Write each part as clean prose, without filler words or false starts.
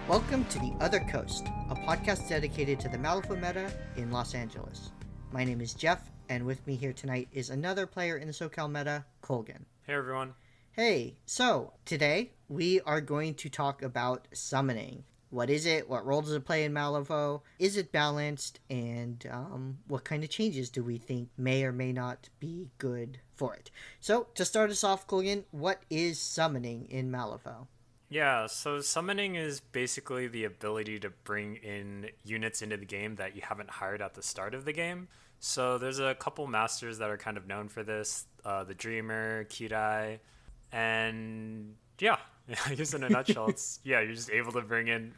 Welcome to The Other Coast, a podcast dedicated to the Malifaux meta in Los Angeles. My name is Jeff, and with me here tonight is another player in the SoCal meta, Colgan. Hey everyone. Hey, so today we are going to talk about summoning. What is it? What role does it play in Malifaux? Is it balanced? And what kind of changes do we think may or may not be good for it? So, to start us off, Colgan, what is summoning in Malifaux? Yeah, so summoning is basically the ability to bring in units into the game that you haven't hired at the start of the game. So there's a couple masters that are kind of known for this, the Dreamer, Kirai, and yeah, I guess in a nutshell, you're just able to bring in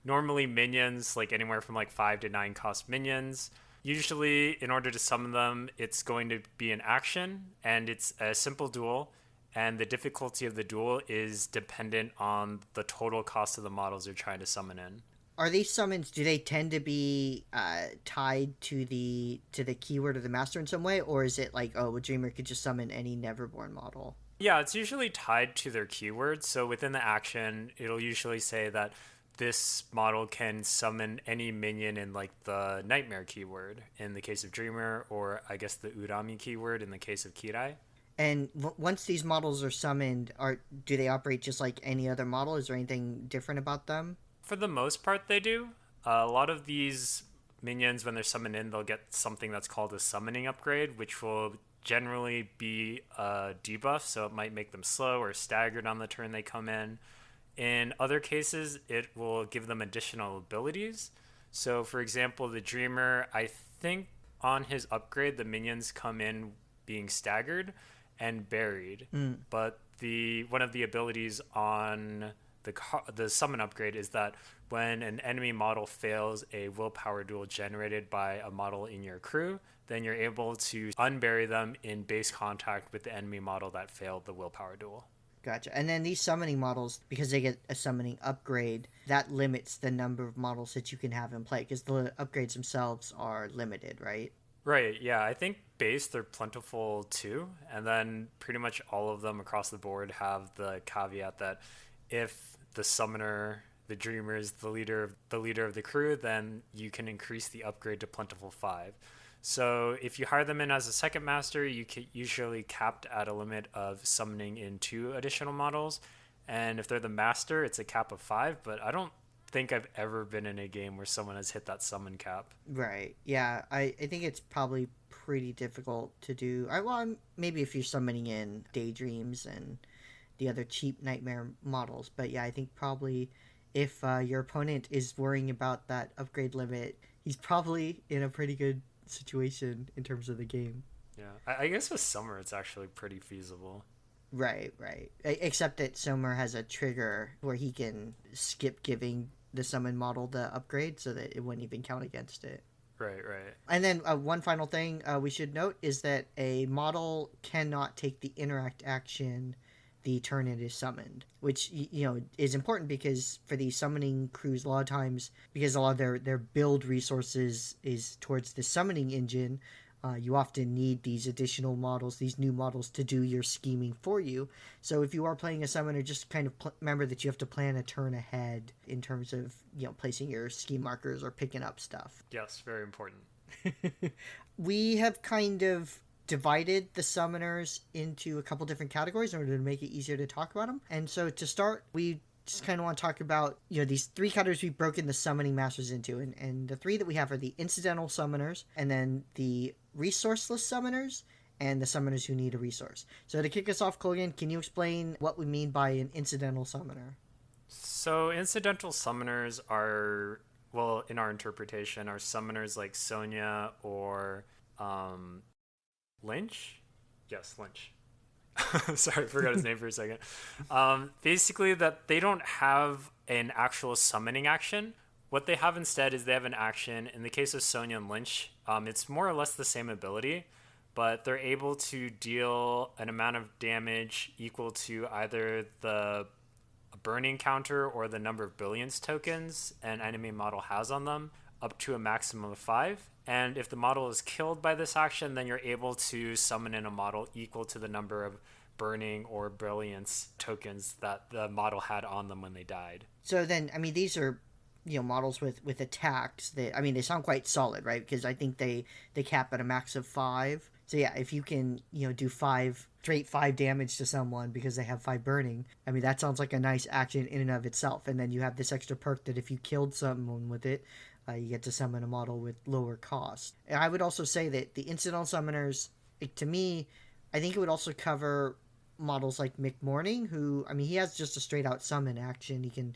normally minions, like anywhere from 5 to 9 cost minions. Usually, in order to summon them, it's going to be an action, and it's a simple duel. And the difficulty of the duel is dependent on the total cost of the models you're trying to summon in. Are these summons, do they tend to be tied to the keyword of the master in some way, or is it like, oh, a Dreamer could just summon any Neverborn model? Yeah, it's usually tied to their keyword. So within the action, it'll usually say that this model can summon any minion in the Nightmare keyword in the case of Dreamer, or I guess the Urami keyword in the case of Kirai. And once these models are summoned, do they operate just like any other model? Is there anything different about them? For the most part, they do. A lot of these minions, when they're summoned in, they'll get something that's called a summoning upgrade, which will generally be a debuff, so it might make them slow or staggered on the turn they come in. In other cases, it will give them additional abilities. So, for example, the Dreamer, I think on his upgrade, the minions come in being staggered and buried, but one of the abilities on the summon upgrade is that when an enemy model fails a willpower duel generated by a model in your crew, then you're able to unbury them in base contact with the enemy model that failed the willpower duel. Gotcha. And then these summoning models, because they get a summoning upgrade, that limits the number of models that you can have in play, because the upgrades themselves are limited, right? Right, yeah. I think base they're plentiful too, and then pretty much all of them across the board have the caveat that if the summoner, the Dreamer, is the leader of the crew, then you can increase the upgrade to plentiful 5. So if you hire them in as a second master, you can usually capped at a limit of summoning in 2 additional models, and if they're the master, it's a cap of 5. But I don't think I've ever been in a game where someone has hit that summon cap. Right. Yeah, I think it's probably pretty difficult to do. Maybe if you're summoning in Daydreams and the other cheap Nightmare models. But yeah, I think probably if your opponent is worrying about that upgrade limit, he's probably in a pretty good situation in terms of the game. Yeah, I guess with Summer it's actually pretty feasible. Right. Except that Somer has a trigger where he can skip giving the summon model the upgrade so that it wouldn't even count against it. Right. And then one final thing we should note is that a model cannot take the interact action the turn it is summoned, which is important because for these summoning crews, a lot of times, because a lot of their build resources is towards the summoning engine, you often need these additional models, these new models, to do your scheming for you. So if you are playing a summoner, just kind of remember that you have to plan a turn ahead in terms of placing your scheme markers or picking up stuff. Yes, very important. We have kind of divided the summoners into a couple different categories in order to make it easier to talk about them. And so to start, we just kind of want to talk about these 3 categories we've broken the summoning masters into, and the 3 that we have are the incidental summoners, and then the resourceless summoners, and the summoners who need a resource. So to kick us off, Colgan, can you explain what we mean by an incidental summoner? So incidental summoners are, well, in our interpretation, are summoners like Sonya or Lynch. Yes, Lynch. Sorry, I forgot his name for a second. Basically, that they don't have an actual summoning action. What they have instead is they have an action. In the case of Sonya and Lynch, it's more or less the same ability, but they're able to deal an amount of damage equal to either the burning counter or the number of billions tokens an enemy model has on them. up to a maximum of 5. And if the model is killed by this action, then you're able to summon in a model equal to the number of burning or brilliance tokens that the model had on them when they died. So then, I mean, these are models with attacks that, I mean, they sound quite solid, right? Because I think they cap at a max of 5. So yeah, if you can do 5 damage to someone because they have 5 burning, I mean, that sounds like a nice action in and of itself. And then you have this extra perk that if you killed someone with it, you get to summon a model with lower cost. And I would also say that the incidental summoners, to me, I think it would also cover models like McMorning, who, I mean, he has just a straight out summon action. He can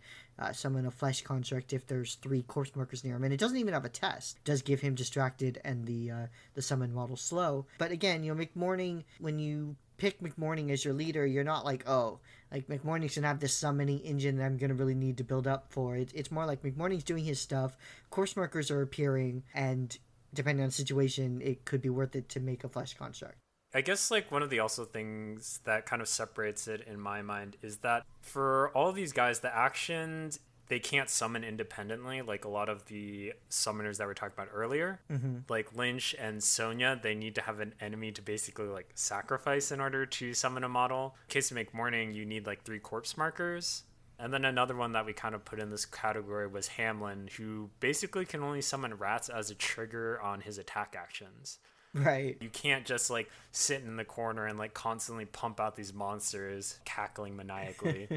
summon a flesh construct if there's 3 corpse markers near him, and it doesn't even have a test. It does give him distracted and the summon model slow. But again, McMorning, when you pick McMorning as your leader, you're not like, oh, like McMorning's gonna have this summoning engine that I'm gonna really need to build up for. It's more like McMorning's doing his stuff, corpse markers are appearing, and depending on the situation, it could be worth it to make a flesh construct. I guess like one of the also things that kind of separates it in my mind is that for all of these guys, the actions, they can't summon independently like a lot of the summoners that we talked about earlier. Like Lynch and Sonya, they need to have an enemy to basically like sacrifice in order to summon a model. In case of McMorning, you need like 3 corpse markers. And then another one that we kind of put in this category was Hamlin, who basically can only summon rats as a trigger on his attack actions. Right. You can't just like sit in the corner and like constantly pump out these monsters cackling maniacally.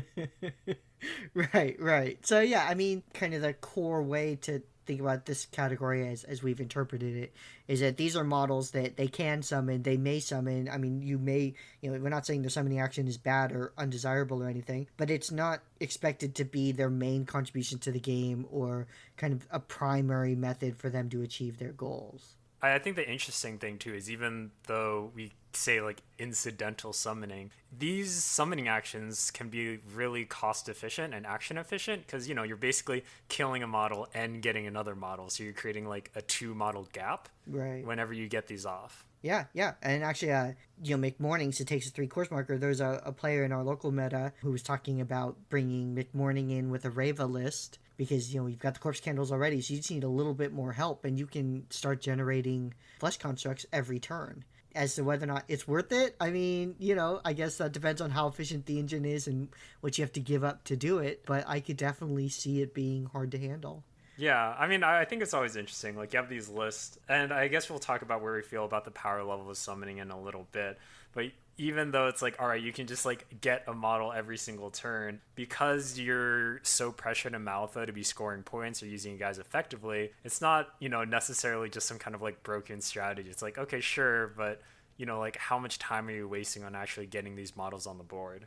Right. So yeah, I mean, kind of the core way to think about this category as we've interpreted it is that these are models that they can summon, they may summon. I mean, you may, we're not saying their summoning action is bad or undesirable or anything, but it's not expected to be their main contribution to the game or kind of a primary method for them to achieve their goals. I think the interesting thing too is even though we say like incidental summoning, these summoning actions can be really cost efficient and action efficient because you're basically killing a model and getting another model, so you're creating like a 2 model gap right whenever you get these off. Yeah, and actually, McMornings, it takes a 3 course marker. There's a player in our local meta who was talking about bringing McMorning in with a Reva list because, you've got the corpse candles already, so you just need a little bit more help, and you can start generating flesh constructs every turn. As to whether or not it's worth it, I mean, I guess that depends on how efficient the engine is and what you have to give up to do it, but I could definitely see it being hard to handle. Yeah, I mean, I think it's always interesting. Like, you have these lists, and I guess we'll talk about where we feel about the power level of summoning in a little bit. But even though it's like, all right, you can just like get a model every single turn, because you're so pressured in Malifaux to be scoring points or using you guys effectively, it's not, necessarily just some kind of like broken strategy. It's like, okay, sure, but, like how much time are you wasting on actually getting these models on the board?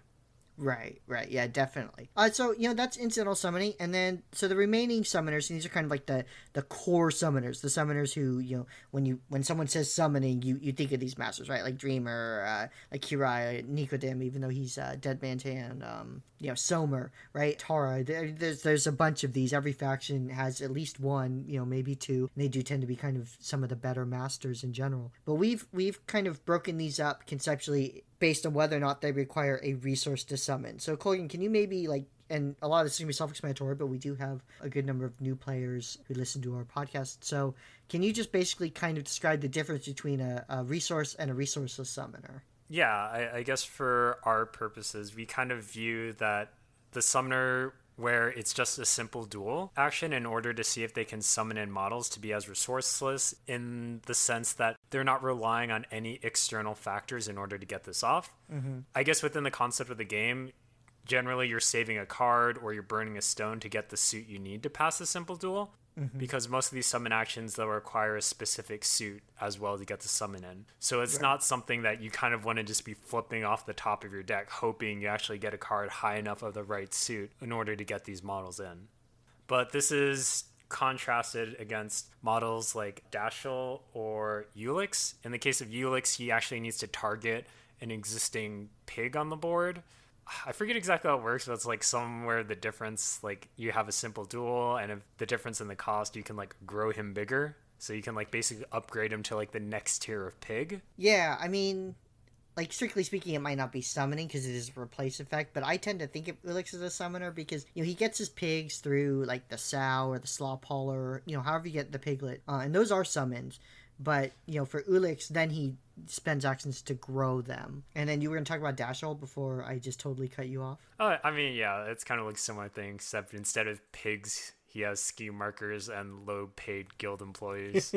Right, yeah, definitely. So that's incidental summoning, and then so the remaining summoners, these are kind of like the core summoners, the summoners who when someone says summoning, you think of these masters, right? Like Dreamer, like Kirai, Nicodem, even though he's Dead Man's Hand, Somer, right? Tara. There's a bunch of these. Every faction has at least one, maybe 2. And they do tend to be kind of some of the better masters in general. But we've kind of broken these up conceptually based on whether or not they require a resource to summon. So Colgan, can you maybe and a lot of this is going to be self-explanatory, but we do have a good number of new players who listen to our podcast. So can you just basically kind of describe the difference between a resource and a resourceless summoner? Yeah, I guess for our purposes, we kind of view that the summoner, where it's just a simple duel action in order to see if they can summon in models, to be as resourceless in the sense that they're not relying on any external factors in order to get this off. I guess within the concept of the game, generally you're saving a card or you're burning a stone to get the suit you need to pass a simple duel. Because most of these summon actions, they'll require a specific suit as well to get the summon in. So it's not something that you kind of want to just be flipping off the top of your deck, hoping you actually get a card high enough of the right suit in order to get these models in. But this is contrasted against models like Dashel or Ulix. In the case of Ulix, he actually needs to target an existing pig on the board. I forget exactly how it works, but it's like somewhere the difference, like you have a simple duel, and if the difference in the cost, you can like grow him bigger. So you can like basically upgrade him to like the next tier of pig. Yeah, I mean, like, strictly speaking, it might not be summoning because it is a replace effect, but I tend to think of Ulix as a summoner because, he gets his pigs through, like, the sow or the slop hauler, however you get the piglet, and those are summons. But, for Ulix, then he spends actions to grow them. And then you were going to talk about Dash Ult before I just totally cut you off. Oh, I mean, yeah, it's kind of like a similar thing, except instead of pigs, he has scheme markers and low-paid guild employees.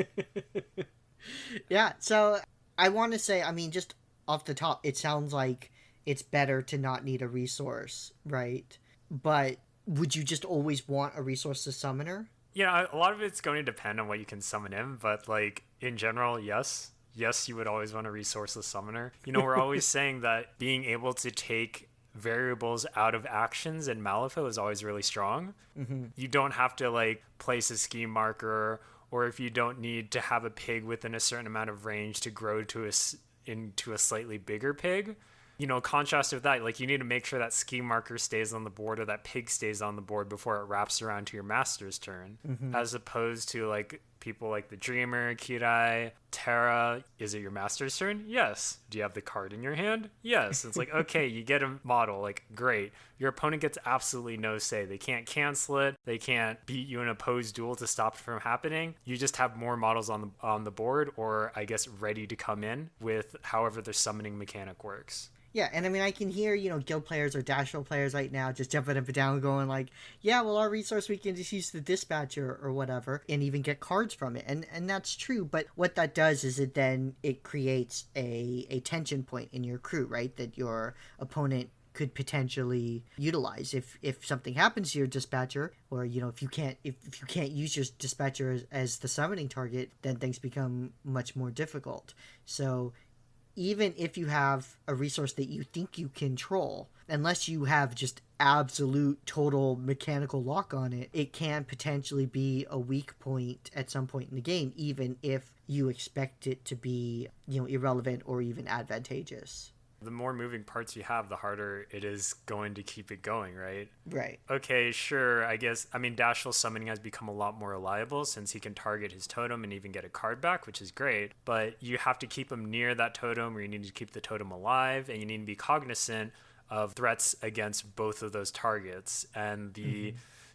Yeah, so I want to say, just off the top, it sounds like it's better to not need a resource, right? But would you just always want a resource to summoner? Yeah, a lot of it's going to depend on what you can summon in, but like in general, yes. Yes, you would always want a resourceless summoner. We're always saying that being able to take variables out of actions in Malifaux is always really strong. Mm-hmm. You don't have to like place a scheme marker, or if you don't need to have a pig within a certain amount of range to grow into a slightly bigger pig. Contrast with that, like you need to make sure that scheme marker stays on the board or that pig stays on the board before it wraps around to your master's turn. Mm-hmm. As opposed to like people like the Dreamer, Kirai, Terra. Is it your master's turn? Yes. Do you have the card in your hand? Yes. It's like, okay, you get a model, like great. Your opponent gets absolutely no say. They can't cancel it. They can't beat you in a opposed duel to stop it from happening. You just have more models on the board, or I guess ready to come in with however the summoning mechanic works. Yeah, and I can hear, guild players or Dash Ult players right now just jumping up and down going like, yeah, well, our resource, we can just use the dispatcher or whatever and even get cards from it. And that's true, but what that does is it creates a tension point in your crew, right? That your opponent could potentially utilize if something happens to your dispatcher, or if you can't use your dispatcher as the summoning target, then things become much more difficult. So even if you have a resource that you think you control, unless you have just absolute total mechanical lock on it, it can potentially be a weak point at some point in the game, even if you expect it to be, irrelevant or even advantageous. The more moving parts you have, the harder it is going to keep it going, right? Right. Okay, sure. Dashful summoning has become a lot more reliable since he can target his totem and even get a card back, which is great. But you have to keep him near that totem, or you need to keep the totem alive, and you need to be cognizant of threats against both of those targets. And the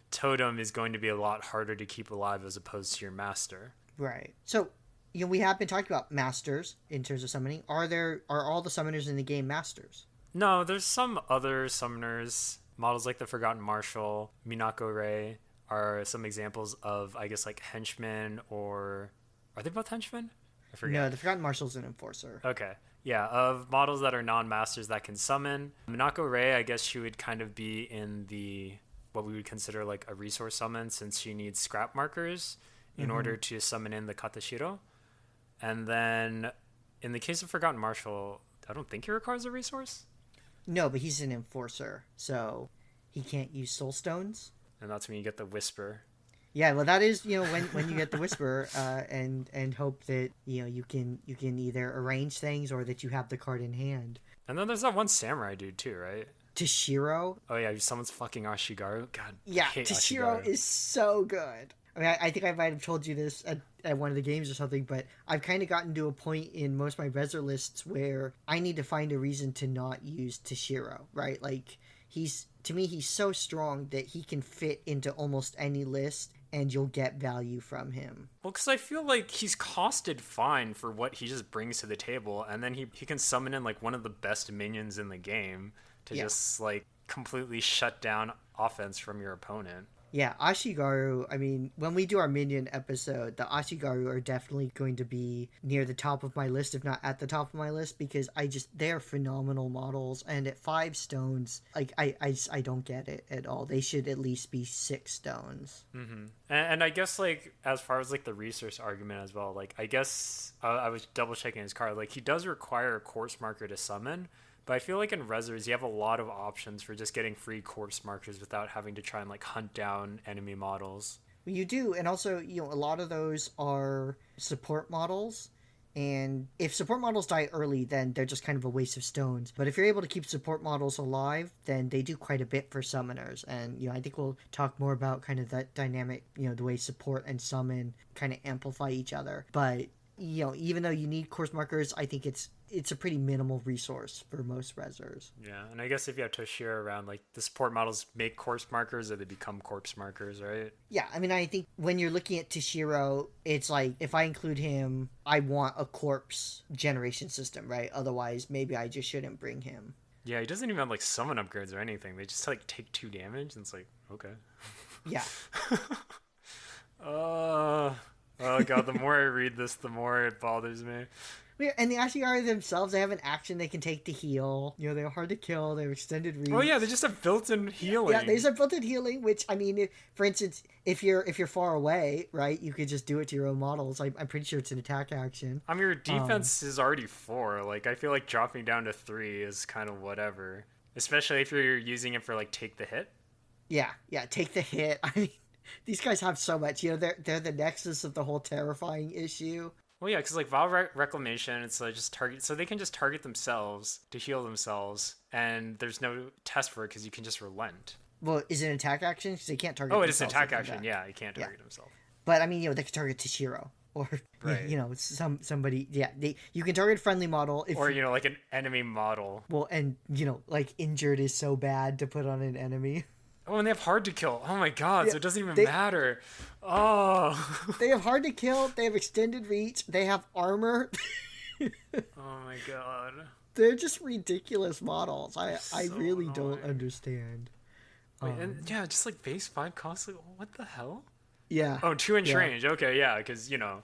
totem is going to be a lot harder to keep alive as opposed to your master. Right. So, we have been talking about masters in terms of summoning. Are all the summoners in the game masters? No, there's some other summoners. Models like the Forgotten Marshal, Minako Rei are some examples of, I guess, like henchmen, or are they both henchmen? I forget. No, the Forgotten Marshal's an enforcer. Okay. Yeah, of models that are non-masters that can summon. Minako Rei, I guess she would kind of be in the what we would consider like a resource summon, since she needs scrap markers in order to summon in the Katashiro. And then in the case of Forgotten Marshal, I don't think he requires a resource. No, but he's an enforcer, so he can't use soul stones. And that's when you get the Whisper. Yeah, well, that is when you get the Whisper, and hope that you can either arrange things or that you have the card in hand. And then there's that one samurai dude too, right? Toshiro. Oh yeah, someone's fucking Ashigaru. God, yeah, I hate Toshiro Ashigaru. is so good. I think I might have told you this at one of the games or something, but I've kind of gotten to a point in most of my Reser lists where I need to find a reason to not use Toshiro, right? Like, to me, he's so strong that he can fit into almost any list, and you'll get value from him. Well, because I feel like he's costed fine for what he just brings to the table, and then he can summon in like one of the best minions in the game to just like completely shut down offense from your opponent. Yeah, Ashigaru, when we do our minion episode, the Ashigaru are definitely going to be near the top of my list, if not at the top of my list, because they're phenomenal models, and at 5 stones, like, I don't get it at all. They should at least be 6 stones. Mm-hmm. And I guess, like, as far as, like, the resource argument as well, like, I guess I was double-checking his card. Like, he does require a corpse marker to summon, but I feel like in Resers, you have a lot of options for just getting free corpse markers without having to try and like hunt down enemy models. You do, and also, a lot of those are support models, and if support models die early, then they're just kind of a waste of stones. But if you're able to keep support models alive, then they do quite a bit for summoners, and, I think we'll talk more about kind of that dynamic, the way support and summon kind of amplify each other. But, even though you need course markers, I think it's it's a pretty minimal resource for most rezzers. Yeah, and I guess if you have Toshiro around, like the support models make corpse markers or they become corpse markers, right? Yeah, I mean, I think when you're looking at Toshiro, it's like if I include him, I want a corpse generation system, right? Otherwise, maybe I just shouldn't bring him. Yeah, he doesn't even have like summon upgrades or anything. They just like take 2 damage, and it's like, okay. Yeah. Oh god, the more I read this, the more it bothers me. Yeah, and the Ashigaru themselves, they have an action they can take to heal. You know, they're hard to kill. They're extended reach. Oh yeah, they just have built-in healing. Yeah, there's a built-in healing, which I mean, for instance, if you're far away, right, you could just do it to your own models. I'm pretty sure it's an attack action. I mean, your defense is already 4. Like, I feel like dropping down to 3 is kind of whatever, especially if you're using it for like take the hit. Yeah, take the hit. I mean, these guys have so much. You know, they're the nexus of the whole terrifying issue. Well, yeah, because like Vow Reclamation, it's like just target, so they can just target themselves to heal themselves, and there's no test for it because you can just relent. Well, is it an attack action? Because they can't target. Oh, it is an attack action. Yeah, you can't target himself. But I mean, you know, they can target Toshiro or right. you know somebody. Yeah, you can target friendly model or you know like an enemy model. Well, and you know like injured is so bad to put on an enemy. Oh, and they have hard to kill. Oh my god, so it doesn't even matter. Oh. They have hard to kill, they have extended reach, they have armor. Oh my god. They're just ridiculous models. I really annoying. Don't understand. Wait, and yeah, just like base 5 costs, like, what the hell? Yeah. Oh, 2-inch range. Okay, yeah, because you know,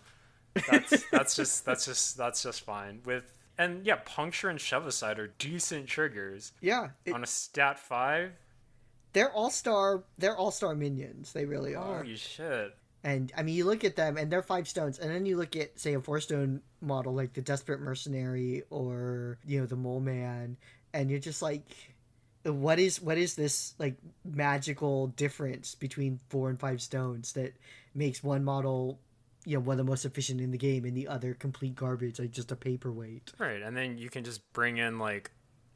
that's just fine. And yeah, puncture and shove aside are decent triggers. Yeah. On a stat 5. They're all-star minions. They really are. Holy shit. And I mean, you look at them, and they're 5 stones, and then you look at, say, a 4-stone model like the Desperate Mercenary or you know the Mole Man, and you're just like, what is this like magical difference between 4 and 5 stones that makes one model, you know, one of the most efficient in the game, and the other complete garbage, like just a paperweight. Right, and then you can just bring in like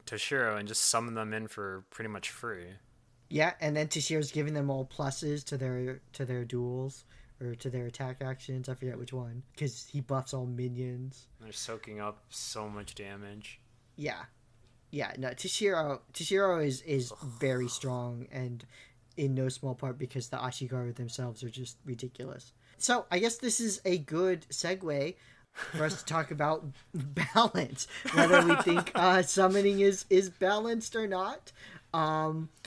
Toshiro and just summon them in for pretty much free. Yeah, and then Toshiro's giving them all pluses to their duels or to their attack actions. I forget which one, because he buffs all minions. They're soaking up so much damage. Yeah. No, Toshiro is very strong, and in no small part because the Ashigaru themselves are just ridiculous. So I guess this is a good segue for us to talk about balance, whether we think summoning is balanced or not.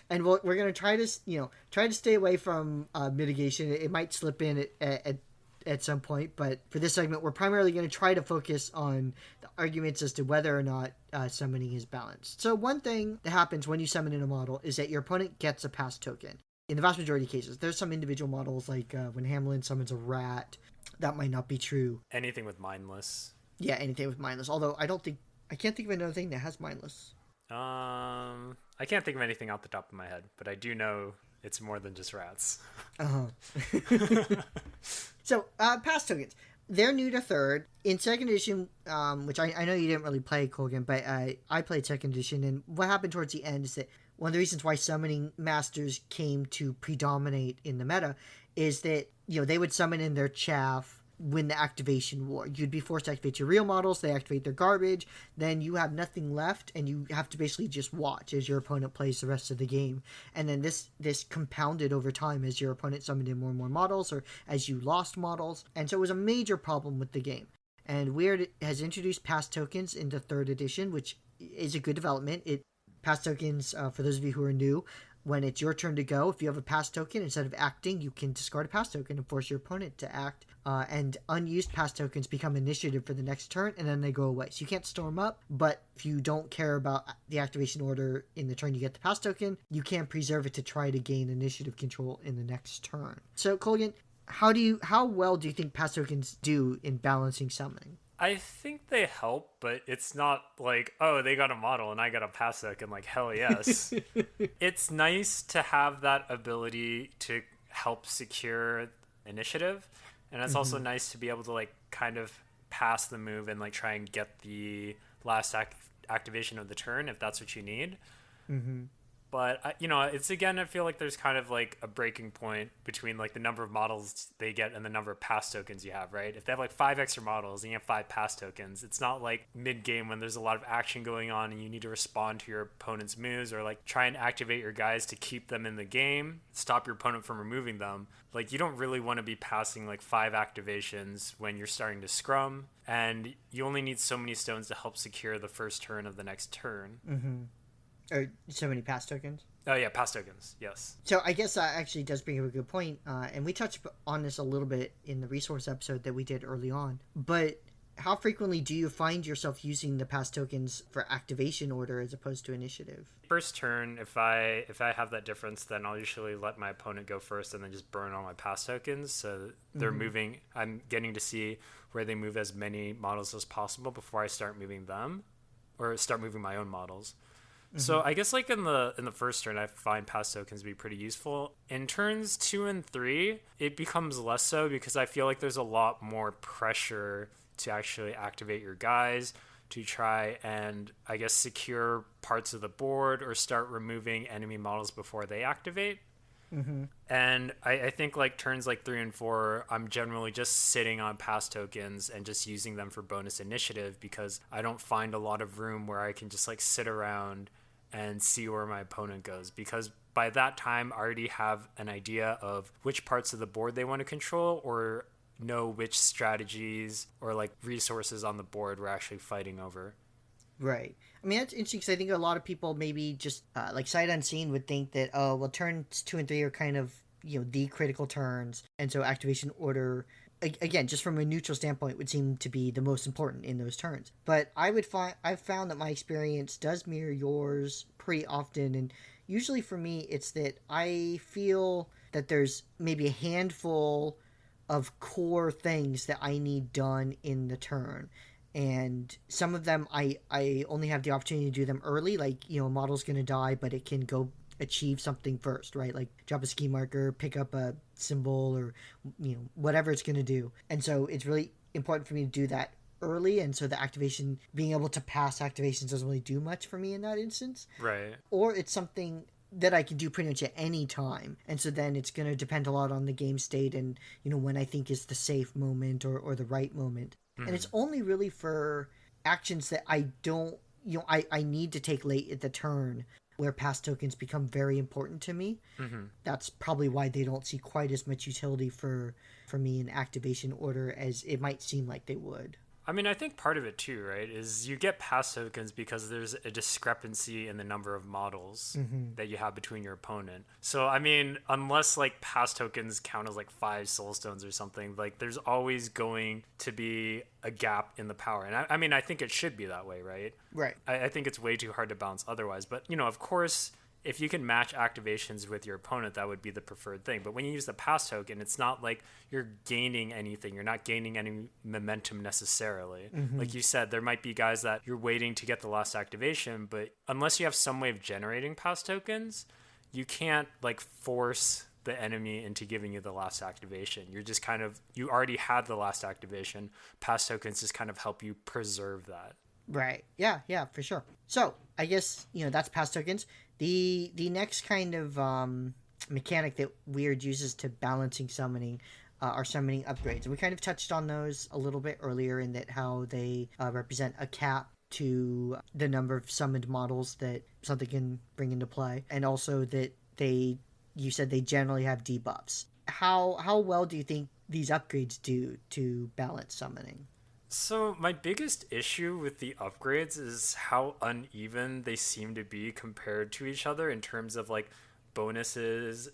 And we're going to try to stay away from mitigation. It might slip in at some point, but for this segment, we're primarily going to try to focus on the arguments as to whether or not summoning is balanced. So one thing that happens when you summon in a model is that your opponent gets a pass token. In the vast majority of cases, there's some individual models like when Hamlin summons a rat, that might not be true. Anything with mindless. Yeah, anything with mindless. Although I can't think of another thing that has mindless. I can't think of anything off the top of my head, but I do know it's more than just rats. So, pass tokens. They're new to 3rd. In 2nd edition, which I know you didn't really play, Colgan, but I played 2nd edition, and what happened towards the end is that one of the reasons why summoning masters came to predominate in the meta is that, you know, they would summon in their chaff when the activation war. You'd be forced to activate your real models, they activate their garbage, then you have nothing left, and you have to basically just watch as your opponent plays the rest of the game. And then this compounded over time as your opponent summoned in more and more models, or as you lost models. And so it was a major problem with the game. And Weird has introduced pass tokens into 3rd edition, which is a good development. Pass tokens, for those of you who are new, when it's your turn to go, if you have a pass token, instead of acting, you can discard a pass token and force your opponent to act. And unused pass tokens become initiative for the next turn, and then they go away. So you can't store them up, but if you don't care about the activation order in the turn you get the pass token, you can preserve it to try to gain initiative control in the next turn. So, Colgan, how well do you think pass tokens do in balancing summoning? I think they help, but it's not like, oh, they got a model and I got a pass token, like, hell yes. It's nice to have that ability to help secure initiative, and it's also nice to be able to, like, kind of pass the move and, like, try and get the last activation of the turn if that's what you need. But it's again, I feel like there's kind of like a breaking point between like the number of models they get and the number of pass tokens you have, right? If they have like 5 extra models and you have 5 pass tokens, it's not like mid game when there's a lot of action going on and you need to respond to your opponent's moves or like try and activate your guys to keep them in the game, stop your opponent from removing them. Like, you don't really want to be passing like 5 activations when you're starting to scrum, and you only need so many stones to help secure the first turn of the next turn. Mm-hmm. Or so many pass tokens. Oh yeah, pass tokens. Yes. So I guess that actually does bring up a good point, and we touched on this a little bit in the resource episode that we did early on. But how frequently do you find yourself using the pass tokens for activation order as opposed to initiative? First turn, if I have that difference, then I'll usually let my opponent go first and then just burn all my pass tokens. So they're moving. I'm getting to see where they move as many models as possible before I start moving them, or start moving my own models. So I guess like in the first turn, I find pass tokens to be pretty useful. In turns 2 and 3, it becomes less so because I feel like there's a lot more pressure to actually activate your guys to try and, I guess, secure parts of the board or start removing enemy models before they activate. Mm-hmm. And I think like turns like 3 and 4, I'm generally just sitting on pass tokens and just using them for bonus initiative because I don't find a lot of room where I can just like sit around and see where my opponent goes, because by that time I already have an idea of which parts of the board they want to control or know which strategies or like resources on the board we're actually fighting over. Right. I mean, that's interesting because I think a lot of people maybe just like sight unseen would think that, oh, well, turns 2 and 3 are kind of, the critical turns. And so activation order, again, just from a neutral standpoint, would seem to be the most important in those turns. But I've found that my experience does mirror yours pretty often. And usually for me, it's that I feel that there's maybe a handful of core things that I need done in the turn. And some of them I only have the opportunity to do them early, like, a model's going to die, but it can go achieve something first, right? Like drop a ski marker, pick up a symbol, or, whatever it's going to do. And so it's really important for me to do that early. And so the activation, being able to pass activations doesn't really do much for me in that instance. Right. Or it's something that I can do pretty much at any time. And so then it's going to depend a lot on the game state and, when I think is the safe moment or the right moment. And it's only really for actions that I don't, I need to take late at the turn where pass tokens become very important to me. That's probably why they don't see quite as much utility for me in activation order as it might seem like they would. I mean, I think part of it too, right, is you get pass tokens because there's a discrepancy in the number of models that you have between your opponent. So, I mean, unless like pass tokens count as like 5 soul stones or something, like there's always going to be a gap in the power. And I mean, I think it should be that way, right? Right. I think it's way too hard to balance otherwise. But, of course, if you can match activations with your opponent, that would be the preferred thing. But when you use the pass token, it's not like you're gaining anything. You're not gaining any momentum necessarily. Like you said, there might be guys that you're waiting to get the last activation, but unless you have some way of generating pass tokens, you can't like force the enemy into giving you the last activation. You're just you already had the last activation. Pass tokens just kind of help you preserve that. Right. Yeah, for sure. So I guess, that's pass tokens. The next kind of mechanic that Weird uses to balancing summoning are summoning upgrades. And we kind of touched on those a little bit earlier in that how they represent a cap to the number of summoned models that something can bring into play. And also that you said they generally have debuffs. How well do you think these upgrades do to balance summoning? So my biggest issue with the upgrades is how uneven they seem to be compared to each other in terms of like bonuses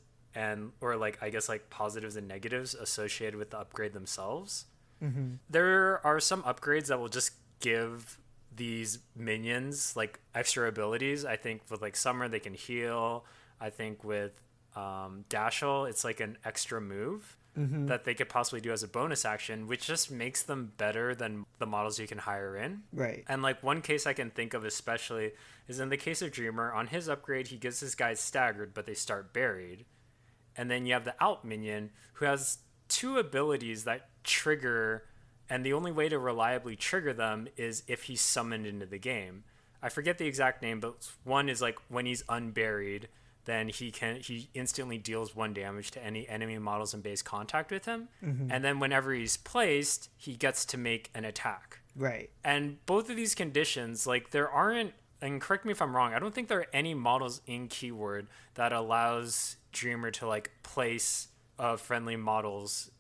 or like I guess like positives and negatives associated with the upgrade themselves. There are some upgrades that will just give these minions like extra abilities. I think with like Summer they can heal. I think with Dashel it's like an extra move that they could possibly do as a bonus action, which just makes them better than the models you can hire in. Right. And like one case I can think of especially is in the case of Dreamer. On his upgrade, he gives his guys staggered, but they start buried. And then you have the Out minion who has 2 abilities that trigger, and the only way to reliably trigger them is if he's summoned into the game. I forget the exact name, but one is like when he's unburied, then he instantly deals 1 damage to any enemy models in base contact with him. And then whenever he's placed, he gets to make an attack. Right. And both of these conditions, like there aren't, and correct me if I'm wrong, I don't think there are any models in Keyword that allows Dreamer to like place friendly models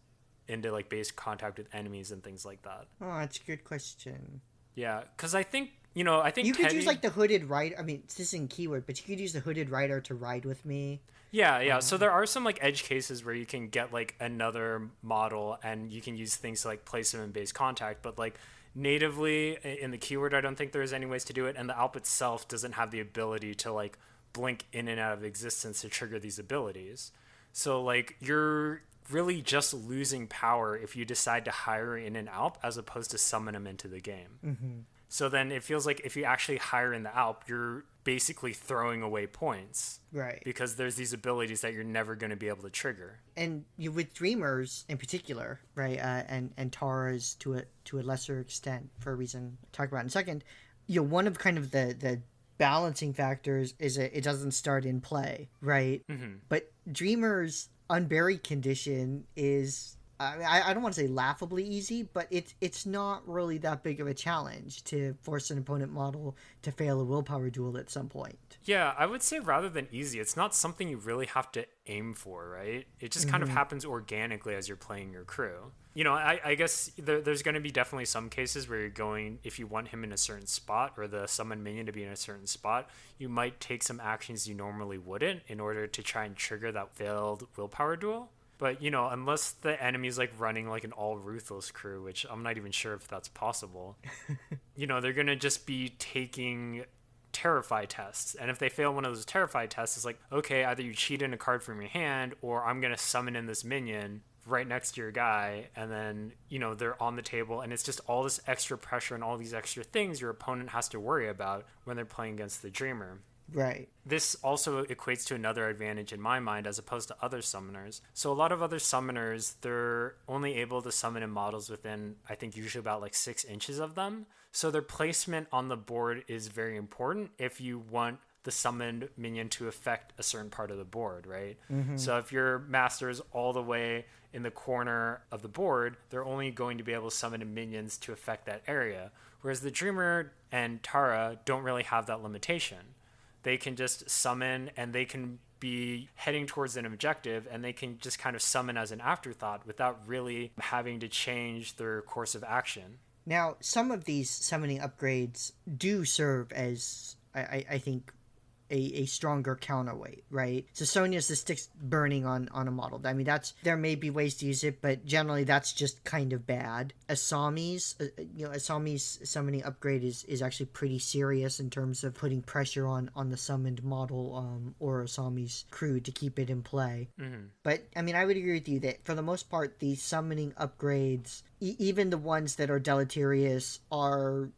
into like base contact with enemies and things like that. Oh, that's a good question. Yeah, because I think I think you could Teddy... use like the hooded rider. I mean, this isn't Keyword, but you could use the hooded rider to ride with me. Yeah. So there are some like edge cases where you can get like another model and you can use things to like place them in base contact, but like natively in the Keyword, I don't think there's any ways to do it, and the Alp itself doesn't have the ability to like blink in and out of existence to trigger these abilities. So like you're really just losing power if you decide to hire in an Alp as opposed to summon him into the game. So then it feels like if you actually hire in the Alp, you're basically throwing away points. Right. Because there's these abilities that you're never going to be able to trigger. And with Dreamers in particular, right, and Tara's to a lesser extent, for a reason I'll talk about in a second, one of kind of the balancing factors is it doesn't start in play, right? But Dreamer's unburied condition is... I don't want to say laughably easy, but it's not really that big of a challenge to force an opponent model to fail a willpower duel at some point. Yeah, I would say rather than easy, it's not something you really have to aim for, right? It just kind of happens organically as you're playing your crew. I guess there's going to be definitely some cases where you're going, if you want him in a certain spot or the summon minion to be in a certain spot, you might take some actions you normally wouldn't in order to try and trigger that failed willpower duel. But, unless the enemy's, like, running, like, an all-ruthless crew, which I'm not even sure if that's possible, they're going to just be taking Terrify tests. And if they fail one of those Terrify tests, it's like, okay, either you cheat in a card from your hand, or I'm going to summon in this minion right next to your guy, and then, they're on the table, and it's just all this extra pressure and all these extra things your opponent has to worry about when they're playing against the Dreamer. Right. This also equates to another advantage in my mind as opposed to other summoners. So a lot of other summoners, they're only able to summon in models within, I think, usually about like 6 inches of them. So their placement on the board is very important if you want the summoned minion to affect a certain part of the board, right? So if your master is all the way in the corner of the board, they're only going to be able to summon in minions to affect that area. Whereas the Dreamer and Tara don't really have that limitation. They can just summon, and they can be heading towards an objective, and they can just kind of summon as an afterthought without really having to change their course of action. Now, some of these summoning upgrades do serve as, I think, a stronger counterweight, right? So Sonya's the sticks burning on a model. I mean, there may be ways to use it, but generally that's just kind of bad. Asami's summoning upgrade is actually pretty serious in terms of putting pressure on the summoned model or Asami's crew to keep it in play. But I mean, I would agree with you that for the most part, these summoning upgrades, even the ones that are deleterious,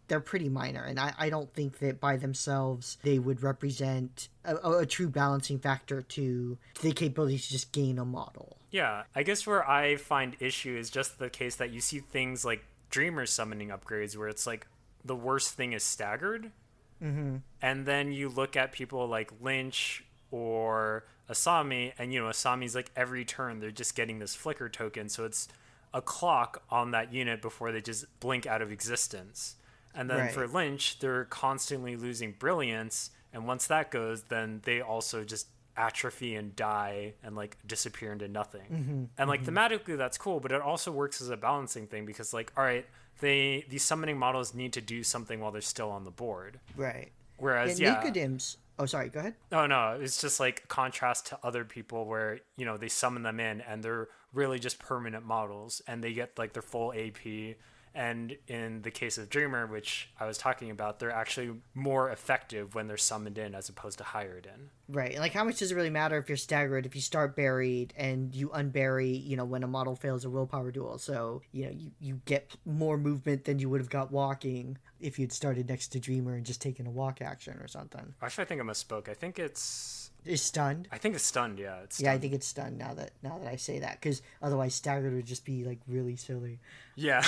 they're pretty minor, and I don't think that by themselves they would represent a true balancing factor to the capability to just gain a model. Yeah, I guess where I find issue is just the case that you see things like Dreamer summoning upgrades where it's like the worst thing is staggered, and then you look at people like Lynch or Asami, and Asami's like every turn they're just getting this flicker token, so it's a clock on that unit before they just blink out of existence. And then for Lynch, they're constantly losing brilliance, and once that goes, then they also just atrophy and die and like disappear into nothing. And like thematically that's cool, but it also works as a balancing thing because like, all right, these summoning models need to do something while they're still on the board. Right. Whereas Nicodem's... Oh, sorry, go ahead. No, it's just like contrast to other people where, they summon them in and they're really just permanent models and they get like their full AP. And in the case of Dreamer, which I was talking about, they're actually more effective when they're summoned in as opposed to hired in. Right. And like, how much does it really matter if you're staggered, if you start buried and you unbury, when a model fails a willpower duel? So, you get more movement than you would have got walking. if you'd started next to Dreamer and just taken a walk action or something. Actually, I think I misspoke. I think it's Stunned. I think it's stunned. Yeah, it's Yeah, I stunned. think it's stunned now that I say that, because otherwise staggered would just be like really silly. Yeah.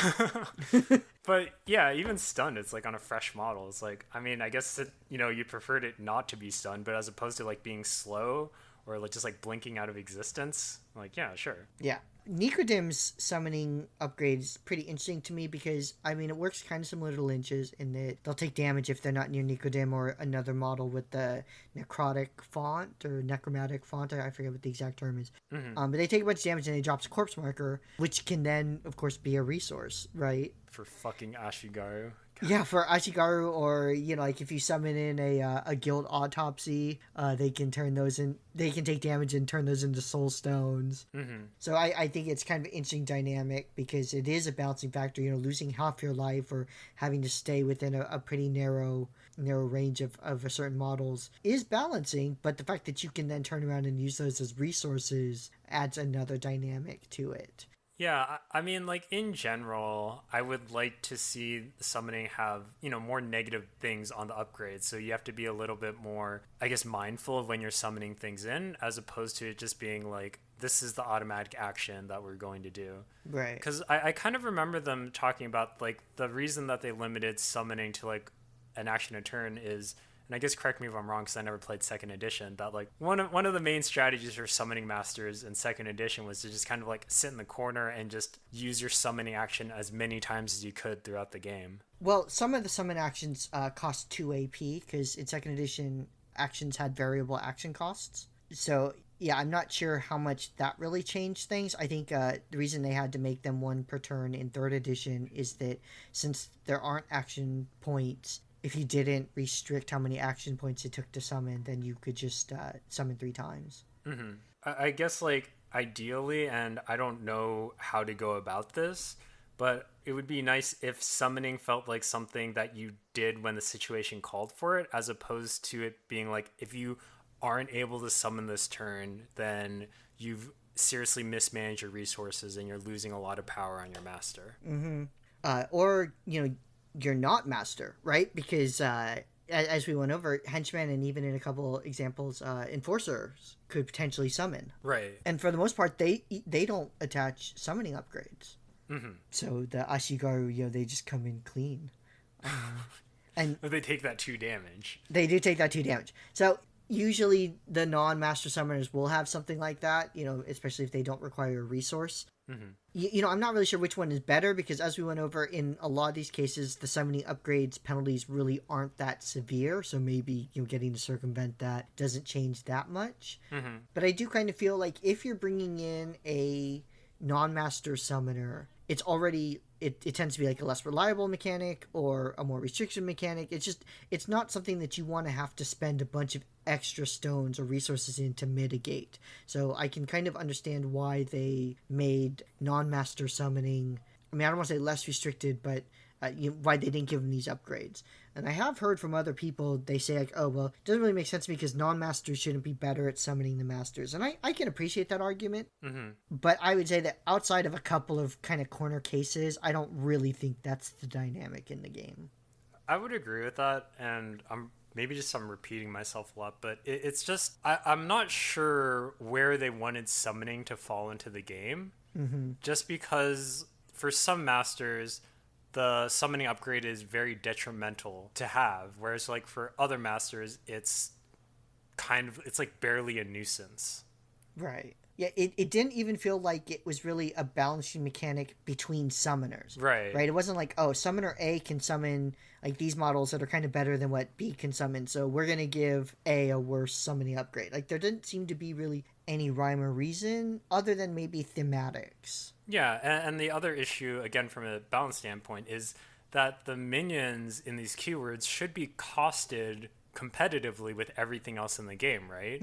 But yeah, even stunned, it's like on a fresh model. It's like, I mean, I guess that, you preferred it not to be stunned, but as opposed to like being slow or like just like blinking out of existence, like, yeah, sure. Yeah. Necrodim's summoning upgrade is pretty interesting to me because, I mean, it works kind of similar to Lynch's in that they'll take damage if they're not near Necrodim or another model with the necrotic font or necromantic font. I forget what the exact term is. But they take a bunch of damage and it drops a corpse marker, which can then, of course, be a resource, right? For fucking Ashigaru. Yeah, for Ashigaru, or like if you summon in a guild autopsy, they can turn those in. They can take damage and turn those into soul stones. So I think it's kind of an interesting dynamic because it is a balancing factor. Losing half your life or having to stay within a pretty narrow range of a certain models is balancing. But the fact that you can then turn around and use those as resources adds another dynamic to it. Yeah, I mean, like, in general, I would like to see summoning have, more negative things on the upgrades. So you have to be a little bit more, I guess, mindful of when you're summoning things in, as opposed to it just being like, this is the automatic action that we're going to do. Right. Because I kind of remember them talking about, like, the reason that they limited summoning to, like, an action a turn is... And I guess correct me if I'm wrong because I never played second edition. That like one of the main strategies for summoning masters in second edition was to just kind of like sit in the corner and just use your summoning action as many times as you could throughout the game. Well, some of the summon actions cost 2 AP because in second edition actions had variable action costs. So yeah, I'm not sure how much that really changed things. I think the reason they had to make them 1 per turn in third edition is that since there aren't action points, if you didn't restrict how many action points it took to summon, then you could just summon 3 times. I guess, like, ideally, and I don't know how to go about this, but it would be nice if summoning felt like something that you did when the situation called for it, as opposed to it being like, if you aren't able to summon this turn, then you've seriously mismanaged your resources and you're losing a lot of power on your master. Or, you're not master, right? Because as we went over, henchmen and even in a couple examples, enforcers could potentially summon. Right. And for the most part, they don't attach summoning upgrades. So the Ashigaru, they just come in clean. And they take that 2 damage. They do take that 2 damage. So usually the non-master summoners will have something like that, especially if they don't require a resource. I'm not really sure which one is better because as we went over, in a lot of these cases, the summoning upgrades penalties really aren't that severe. So maybe, getting to circumvent that doesn't change that much. But I do kind of feel like if you're bringing in a non-master summoner, it's already... It tends to be like a less reliable mechanic or a more restriction mechanic. It's not something that you want to have to spend a bunch of extra stones or resources in to mitigate. So I can kind of understand why they made non-master summoning, I mean, I don't want to say less restricted, but why they didn't give them these upgrades. And I have heard from other people, they say like, oh, well, it doesn't really make sense to me because non-masters shouldn't be better at summoning the masters. And I can appreciate that argument. But I would say that outside of a couple of kind of corner cases, I don't really think that's the dynamic in the game. I would agree with that. And I'm repeating myself a lot, but it's just, I'm not sure where they wanted summoning to fall into the game. Just because for some masters... the summoning upgrade is very detrimental to have, whereas like for other masters, it's like barely a nuisance. Right. Yeah, it didn't even feel like it was really a balancing mechanic between summoners. Right. Right? It wasn't like, oh, summoner A can summon like these models that are kind of better than what B can summon, so we're going to give A a worse summoning upgrade. Like, there didn't seem to be really any rhyme or reason other than maybe thematics. Yeah, and the other issue, again, from a balance standpoint, is that the minions in these keywords should be costed competitively with everything else in the game, right?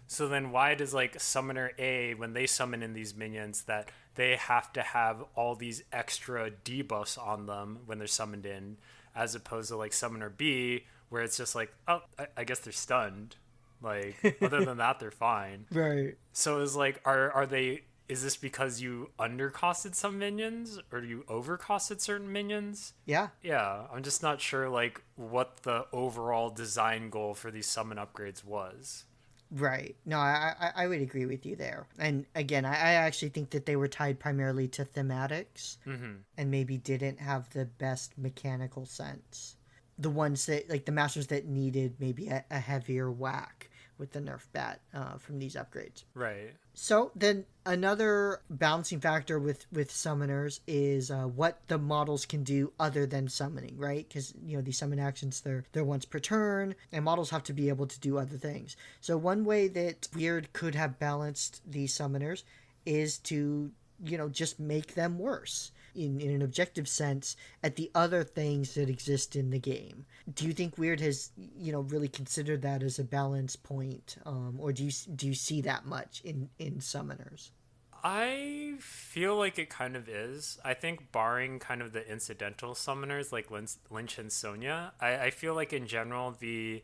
So then why does like Summoner A, when they summon in these minions, that they have to have all these extra debuffs on them when they're summoned in, as opposed to like Summoner B, where it's just like, oh, I guess they're stunned. Like, other than that, they're fine. Right. So it's like, are they is this because you undercosted some minions or you overcosted certain minions? Yeah. Yeah, I'm just not sure like what the overall design goal for these summon upgrades was. Right. No, I would agree with you there. And again, I actually think that they were tied primarily to thematics Mm-hmm. and maybe didn't have the best mechanical sense. The ones that, like the masters that needed maybe a heavier whack with the nerf bat from these upgrades. Right. So then another balancing factor with summoners is what the models can do other than summoning, right? Because these summon actions they're once per turn, and models have to be able to do other things. So one way that Weird could have balanced these summoners is to just make them worse in an objective sense at the other things that exist in the game. Do you think Weird has really considered that as a balance point, or do you see that much in summoners? I feel like it kind of is. I think barring kind of the incidental summoners like Lynch and Sonya, I feel like in general the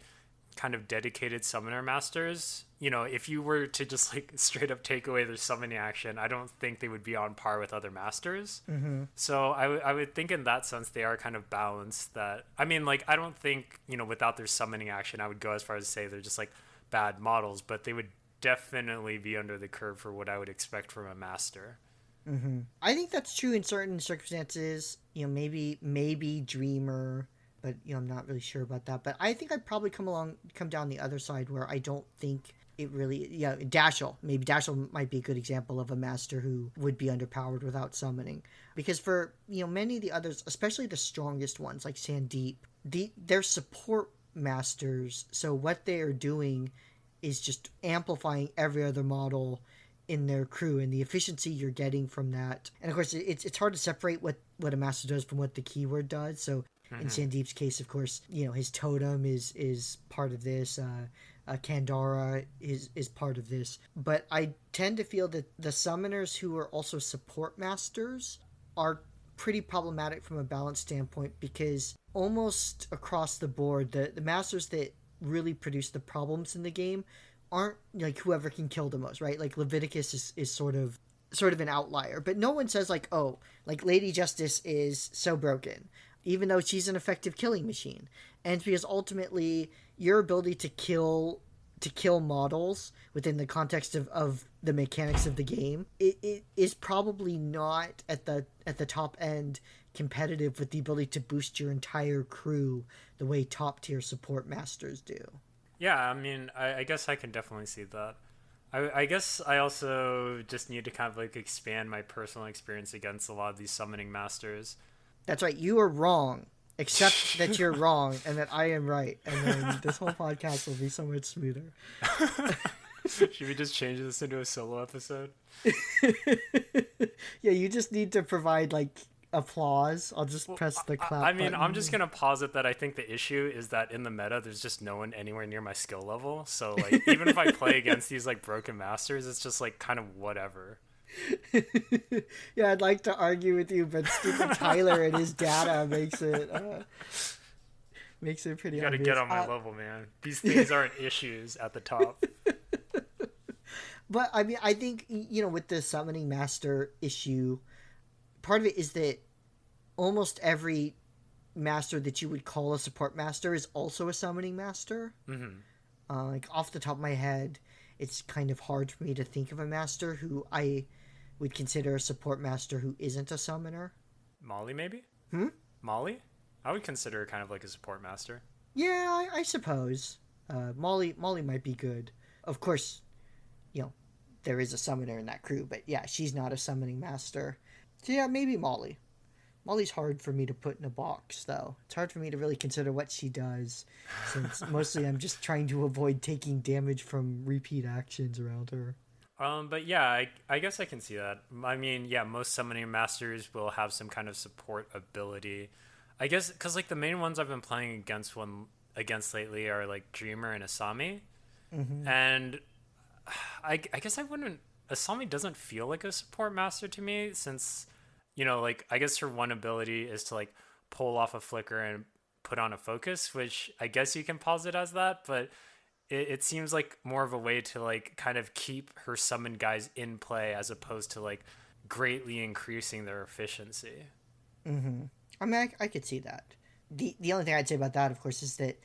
kind of dedicated summoner masters, if you were to just like straight up take away their summoning action, I don't think they would be on par with other masters. Mm-hmm. So I would think in that sense they are kind of balanced. That I mean, like I don't think without their summoning action, I would go as far as to say they're just like bad models, but they would definitely be under the curve for what I would expect from a master. Mm-hmm. I think that's true in certain circumstances. Maybe Dreamer, but I'm not really sure about that. But I think I'd probably come down the other side where I don't think it really. Yeah, Dashel. Maybe Dashel might be a good example of a master who would be underpowered without summoning. Because for many of the others, especially the strongest ones like Sandeep, they're support masters. So what they are doing is just amplifying every other model in their crew and the efficiency you're getting from that. And of course, it's hard to separate what a master does from what the keyword does. So in Mm-hmm. Sandeep's case, of course, his totem is part of this. Kandara is part of this. But I tend to feel that the summoners who are also support masters are pretty problematic from a balance standpoint, because almost across the board, the masters that really produce the problems in the game aren't like whoever can kill the most, right? Like Leviticus is sort of an outlier, but no one says like, oh, like Lady Justice is so broken, even though she's an effective killing machine. And it's because ultimately your ability to kill models within the context of the mechanics of the game, it is probably not at the top end competitive with the ability to boost your entire crew the way top tier support masters do. Yeah, I mean, I guess I can definitely see that. I guess I also just need to kind of like expand my personal experience against a lot of these summoning masters. That's right. You are wrong. Accept that you're wrong and that I am right, and then this whole podcast will be so much smoother. Should we just change this into a solo episode? Yeah, you just need to provide like applause. I'll just Well, press the I clap mean, I'm just button. gonna posit that I think the issue is that in the meta, there's just no one anywhere near my skill level. So like, even if I play against these like broken masters, it's just like kind of whatever. Yeah, I'd like to argue with you, but stupid Tyler and his data makes it pretty You got to get obvious. on my level, man. These things aren't issues at the top. But I mean, I think with the summoning master issue, part of it is that almost every master that you would call a support master is also a summoning master. Hmm. Like off the top of my head, it's kind of hard for me to think of a master who I would consider a support master who isn't a summoner. Molly, maybe? Hmm? Molly? I would consider her kind of like a support master. Yeah, I suppose. Molly might be good. Of course, you know, there is a summoner in that crew, but yeah, she's not a summoning master. So yeah, maybe Molly. Molly's hard for me to put in a box, though. It's hard for me to really consider what she does, since mostly I'm just trying to avoid taking damage from repeat actions around her. But yeah, I guess I can see that. I mean, yeah, most summoning masters will have some kind of support ability. I guess because like the main ones I've been playing against lately are like Dreamer and Asami, Mm-hmm. and I guess I wouldn't. Asami doesn't feel like a support master to me since like I guess her one ability is to like pull off a flicker and put on a focus, which I guess you can posit as that, but it seems like more of a way to like kind of keep her summoned guys in play as opposed to like greatly increasing their efficiency. Mm-hmm. I mean, I could see that. The only thing I'd say about that, of course, is that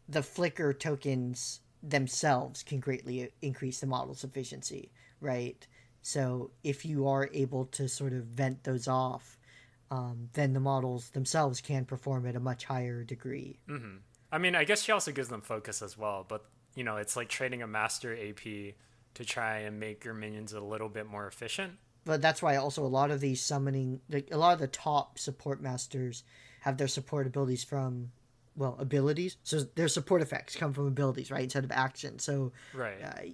the flicker tokens themselves can greatly increase the model's efficiency, right? So if you are able to sort of vent those off, then the models themselves can perform at a much higher degree. Mm-hmm. I mean, I guess she also gives them focus as well, but you know, it's like trading a master AP to try and make your minions a little bit more efficient. But that's why also a lot of these summoning, like a lot of the top support masters, have their support abilities from, well, abilities. So their support effects come from abilities, right, instead of action. So, Right.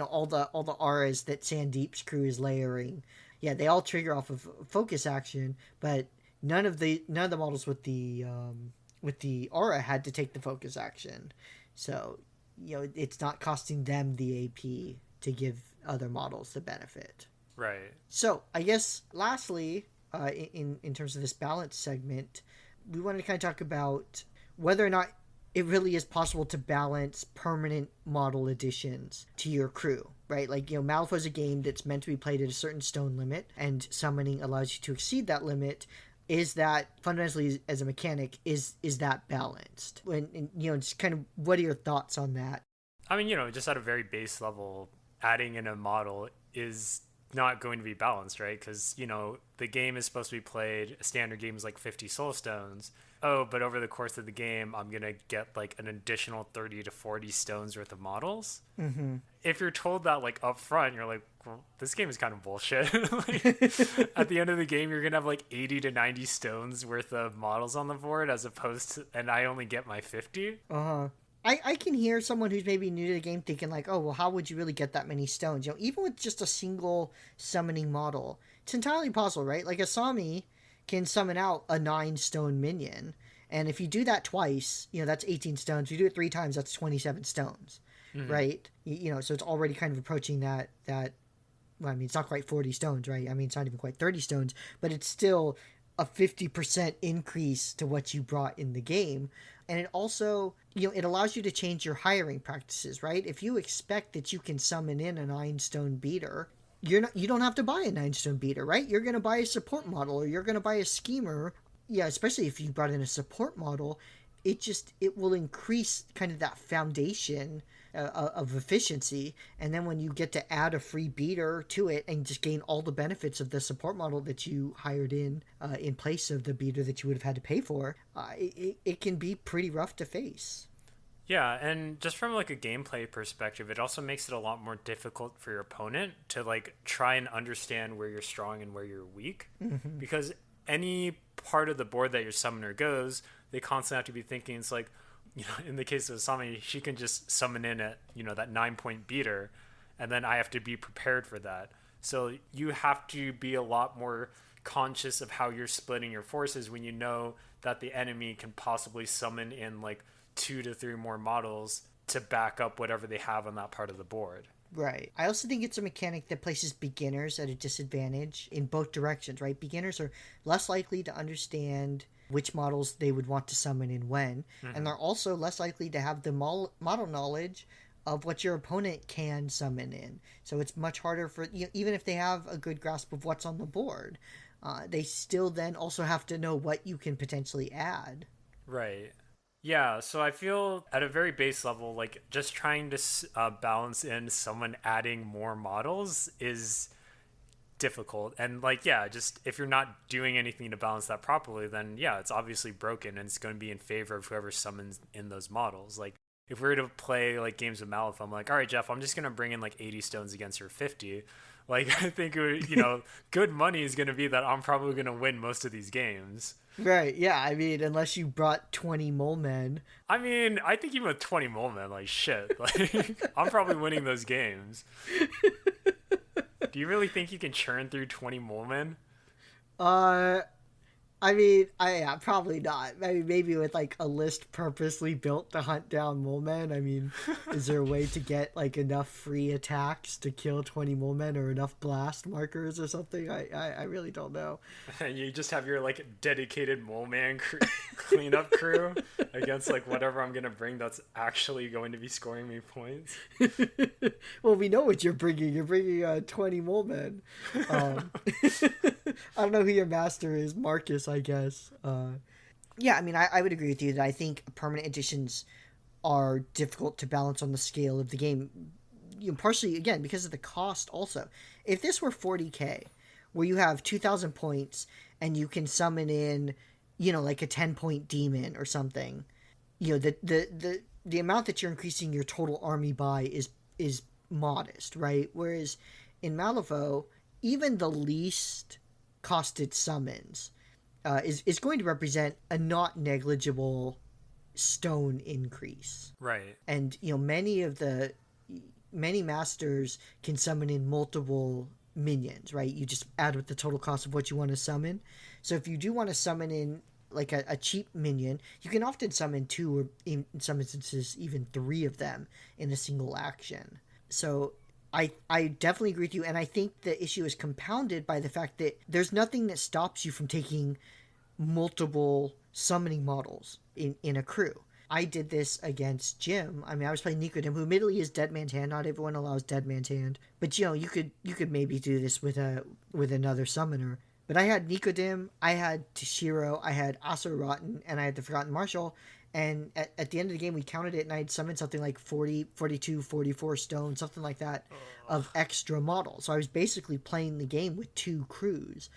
all the auras that Sandeep's crew is layering, yeah, they all trigger off of focus action, but none of the models with the aura had to take the focus action. So, it's not costing them the AP to give other models the benefit. Right. So I guess lastly, in terms of this balance segment, we wanted to kind of talk about whether or not it really is possible to balance permanent model additions to your crew, right? Like, Malifaux is a game that's meant to be played at a certain stone limit, and summoning allows you to exceed that limit. Is that fundamentally, as a mechanic, is that balanced? And just kind of what are your thoughts on that? I mean, you know, just at a very base level, adding in a model is not going to be balanced, right? Because, you know, the game is supposed to be played, a standard game is like 50 soul stones. Oh, but over the course of the game, I'm going to get like an additional 30 to 40 stones worth of models. Mm-hmm. If you're told that like up front, you're like, well, this game is kind of bullshit. Like, at the end of the game, you're going to have like 80 to 90 stones worth of models on the board as opposed to, and I only get my 50. Uh-huh. I can hear someone who's maybe new to the game thinking like, oh, well, how would you really get that many stones? Even with just a single summoning model, it's entirely possible, right? Like Asami can summon out a 9 stone minion, and if you do that twice, that's 18 stones. If you do it 3 times, that's 27 stones, Mm-hmm. right? So it's already kind of approaching that. Well, I mean, it's not quite 40 stones, right? I mean, it's not even quite 30 stones, but it's still a 50% increase to what you brought in the game. And it also, it allows you to change your hiring practices, right? If you expect that you can summon in a 9 stone beater, you don't have to buy a 9 stone beater, right? You're going to buy a support model, or you're going to buy a schemer. Yeah, especially if you brought in a support model, it will increase kind of that foundation of efficiency, and then when you get to add a free beater to it and just gain all the benefits of the support model that you hired in place of the beater that you would have had to pay for, it can be pretty rough to face. Yeah, and just from like a gameplay perspective, it also makes it a lot more difficult for your opponent to like try and understand where you're strong and where you're weak. Mm-hmm. Because any part of the board that your summoner goes, they constantly have to be thinking it's like, you know, in the case of Asami, she can just summon in at, you know, that 9 point beater, and then I have to be prepared for that. So you have to be a lot more conscious of how you're splitting your forces when you know that the enemy can possibly summon in like 2 to 3 more models to back up whatever they have on that part of the board. Right. I also think it's a mechanic that places beginners at a disadvantage in both directions, right? Beginners are less likely to understand which models they would want to summon and when, and Mm-hmm. they're also less likely to have the model knowledge of what your opponent can summon in. So it's much harder for, even if they have a good grasp of what's on the board, they still then also have to know what you can potentially add. Right. Yeah, so I feel at a very base level, like just trying to balance in someone adding more models is difficult. And like, yeah, just if you're not doing anything to balance that properly, then yeah, it's obviously broken and it's going to be in favor of whoever summons in those models. Like, if we were to play like games of Malifaux, I'm like, all right, Jeff, I'm just going to bring in like 80 stones against your 50. Like, I think, it would, you know, good money is going to be that I'm probably going to win most of these games. Right, yeah, I mean, unless you brought 20 mole men. I mean, I think even with 20 mole men, like shit, like I'm probably winning those games. Do you really think you can churn through 20 mole men? Uh, I mean, yeah, probably not. I mean, maybe with like a list purposely built to hunt down mole men. I mean, is there a way to get like enough free attacks to kill 20 mole men or enough blast markers or something? I really don't know. And you just have your like dedicated mole man cleanup crew against like whatever I'm gonna bring that's actually going to be scoring me points. Well, we know what you're bringing. You're bringing 20 mole men. I don't know who your master is, Marcus, I guess. Yeah, I mean, I would agree with you that I think permanent additions are difficult to balance on the scale of the game. You know, partially, again, because of the cost also. If this were 40k, where you have 2,000 points and you can summon in, you know, like a 10-point demon or something, you know, the amount that you're increasing your total army by is modest, right? Whereas in Malifaux, even the least costed summons is going to represent a not negligible stone increase. Right. And you know, many masters can summon in multiple minions, right? You just add with the total cost of what you want to summon. So if you do want to summon in like a cheap minion, you can often summon two, or in some instances even three of them in a single action. So I definitely agree with you, and I think the issue is compounded by the fact that there's nothing that stops you from taking multiple summoning models in a crew. I did this against Jim. I mean, I was playing Nicodem, who admittedly is Dead Man's Hand. Not everyone allows Dead Man's Hand, but you know, you could maybe do this with another summoner. But I had Nicodem, I had Tashiro, I had Asur Rotten, and I had the Forgotten Marshal. And at the end of the game, we counted it, and I had summoned something like 40, 42, 44 stones, something like that, of extra models. So I was basically playing the game with two crews.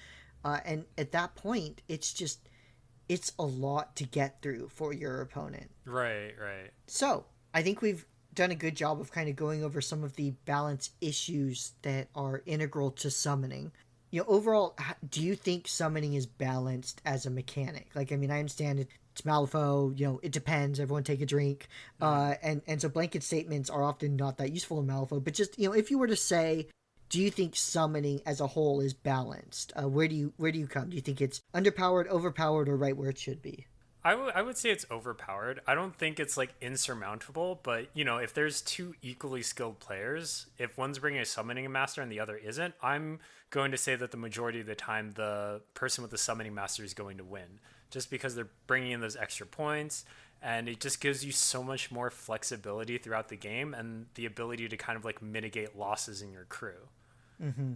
And at that point, it's a lot to get through for your opponent. Right, right. So I think we've done a good job of kind of going over some of the balance issues that are integral to summoning. You know, overall, do you think summoning is balanced as a mechanic? Like, I mean, I understand it's Malifaux, you know, it depends, everyone take a drink. And so blanket statements are often not that useful in Malifaux, but just, you know, if you were to say, do you think summoning as a whole is balanced? Where do you come? Do you think it's underpowered, overpowered, or right where it should be? I would say it's overpowered. I don't think it's like insurmountable, but you know, if there's two equally skilled players, if one's bringing a summoning master and the other isn't, I'm going to say that the majority of the time the person with the summoning master is going to win, just because they're bringing in those extra points, and it just gives you so much more flexibility throughout the game and the ability to kind of like mitigate losses in your crew. Mm-hmm.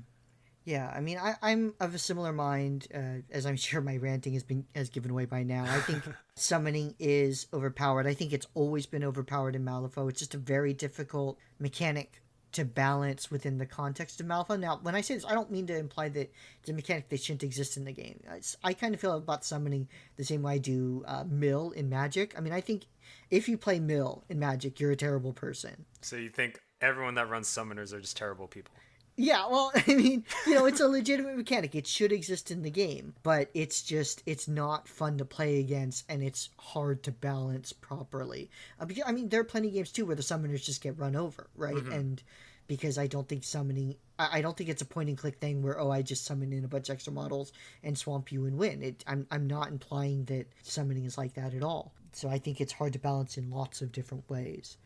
Yeah, I mean, I'm of a similar mind, as I'm sure my ranting has given away by now. I think summoning is overpowered. I think it's always been overpowered in Malifaux. It's just a very difficult mechanic to balance within the context of Malifaux. Now, when I say this, I don't mean to imply that it's a mechanic that shouldn't exist in the game. I kind of feel about summoning the same way I do Mill in Magic. I mean, I think if you play Mill in Magic, you're a terrible person. So you think everyone that runs summoners are just terrible people? Yeah, well, I mean, you know, it's a legitimate mechanic. It should exist in the game, but it's not fun to play against, and it's hard to balance properly. Because, I mean, there are plenty of games, too, where the summoners just get run over, right? Mm-hmm. And because I don't think summoning... I don't think it's a point-and-click thing where, I just summon in a bunch of extra models and swamp you and win. I'm not implying that summoning is like that at all. So I think it's hard to balance in lots of different ways.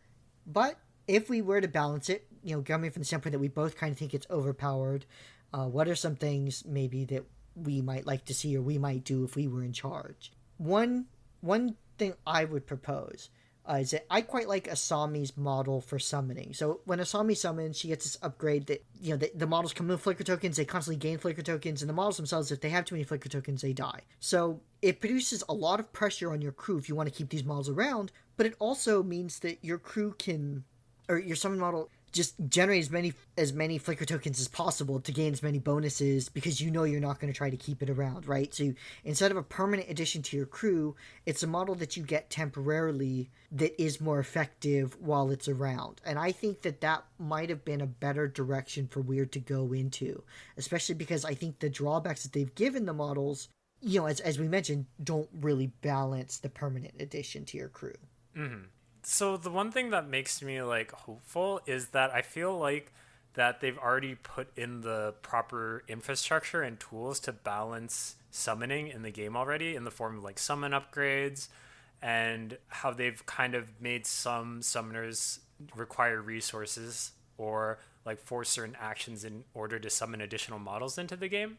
But if we were to balance it, you know, coming from the standpoint that we both kind of think it's overpowered, what are some things maybe that we might like to see or we might do if we were in charge? One thing I would propose is that I quite like Asami's model for summoning. So when Asami summons, she gets this upgrade that, you know, the models come with flicker tokens, they constantly gain flicker tokens, and the models themselves, if they have too many flicker tokens, they die. So it produces a lot of pressure on your crew if you want to keep these models around, but it also means that your crew can... or your summon model just generate as many flicker tokens as possible to gain as many bonuses, because you know you're not going to try to keep it around, right? So instead of a permanent addition to your crew, it's a model that you get temporarily that is more effective while it's around. And I think that might have been a better direction for Weird to go into, especially because I think the drawbacks that they've given the models, you know, as we mentioned, don't really balance the permanent addition to your crew. Mm-hmm. So the one thing that makes me like hopeful is that I feel like that they've already put in the proper infrastructure and tools to balance summoning in the game already in the form of like summon upgrades, and how they've kind of made some summoners require resources or like force certain actions in order to summon additional models into the game.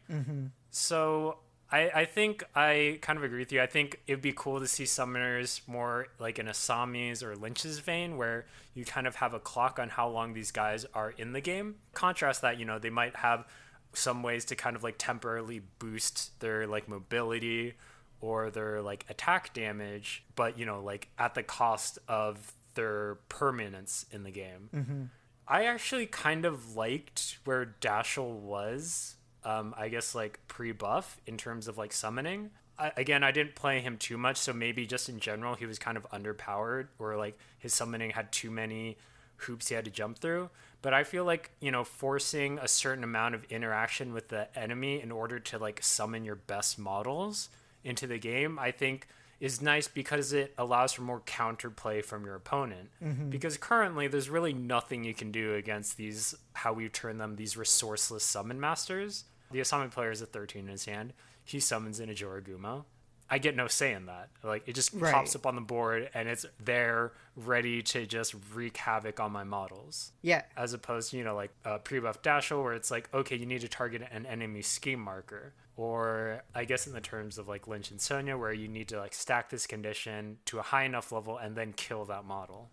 So I think I kind of agree with you. I think it'd be cool to see summoners more like in Asami's or Lynch's vein, where you kind of have a clock on how long these guys are in the game. Contrast that, they might have some ways to kind of like temporarily boost their like mobility or their like attack damage, but like at the cost of their permanence in the game. I actually kind of liked where Dashel was, I guess like pre-buff in terms of like summoning. Again, I didn't play him too much, so maybe just in general he was kind of underpowered, or like his summoning had too many hoops he had to jump through. But I feel like, forcing a certain amount of interaction with the enemy in order to like summon your best models into the game, I think is nice because it allows for more counterplay from your opponent. Because currently there's really nothing you can do against these, how we term them, these resourceless summon masters. The Asami player is a 13 in his hand. He summons in a Joragumo. I get no say in that. Like, it just pops up on the board and it's there ready to just wreak havoc on my models. Yeah. As opposed to, like pre-buff Dashel, where it's like, okay, you need to target an enemy scheme marker. Or I guess in the terms of like Lynch and Sonya, where you need to like stack this condition to a high enough level and then kill that model.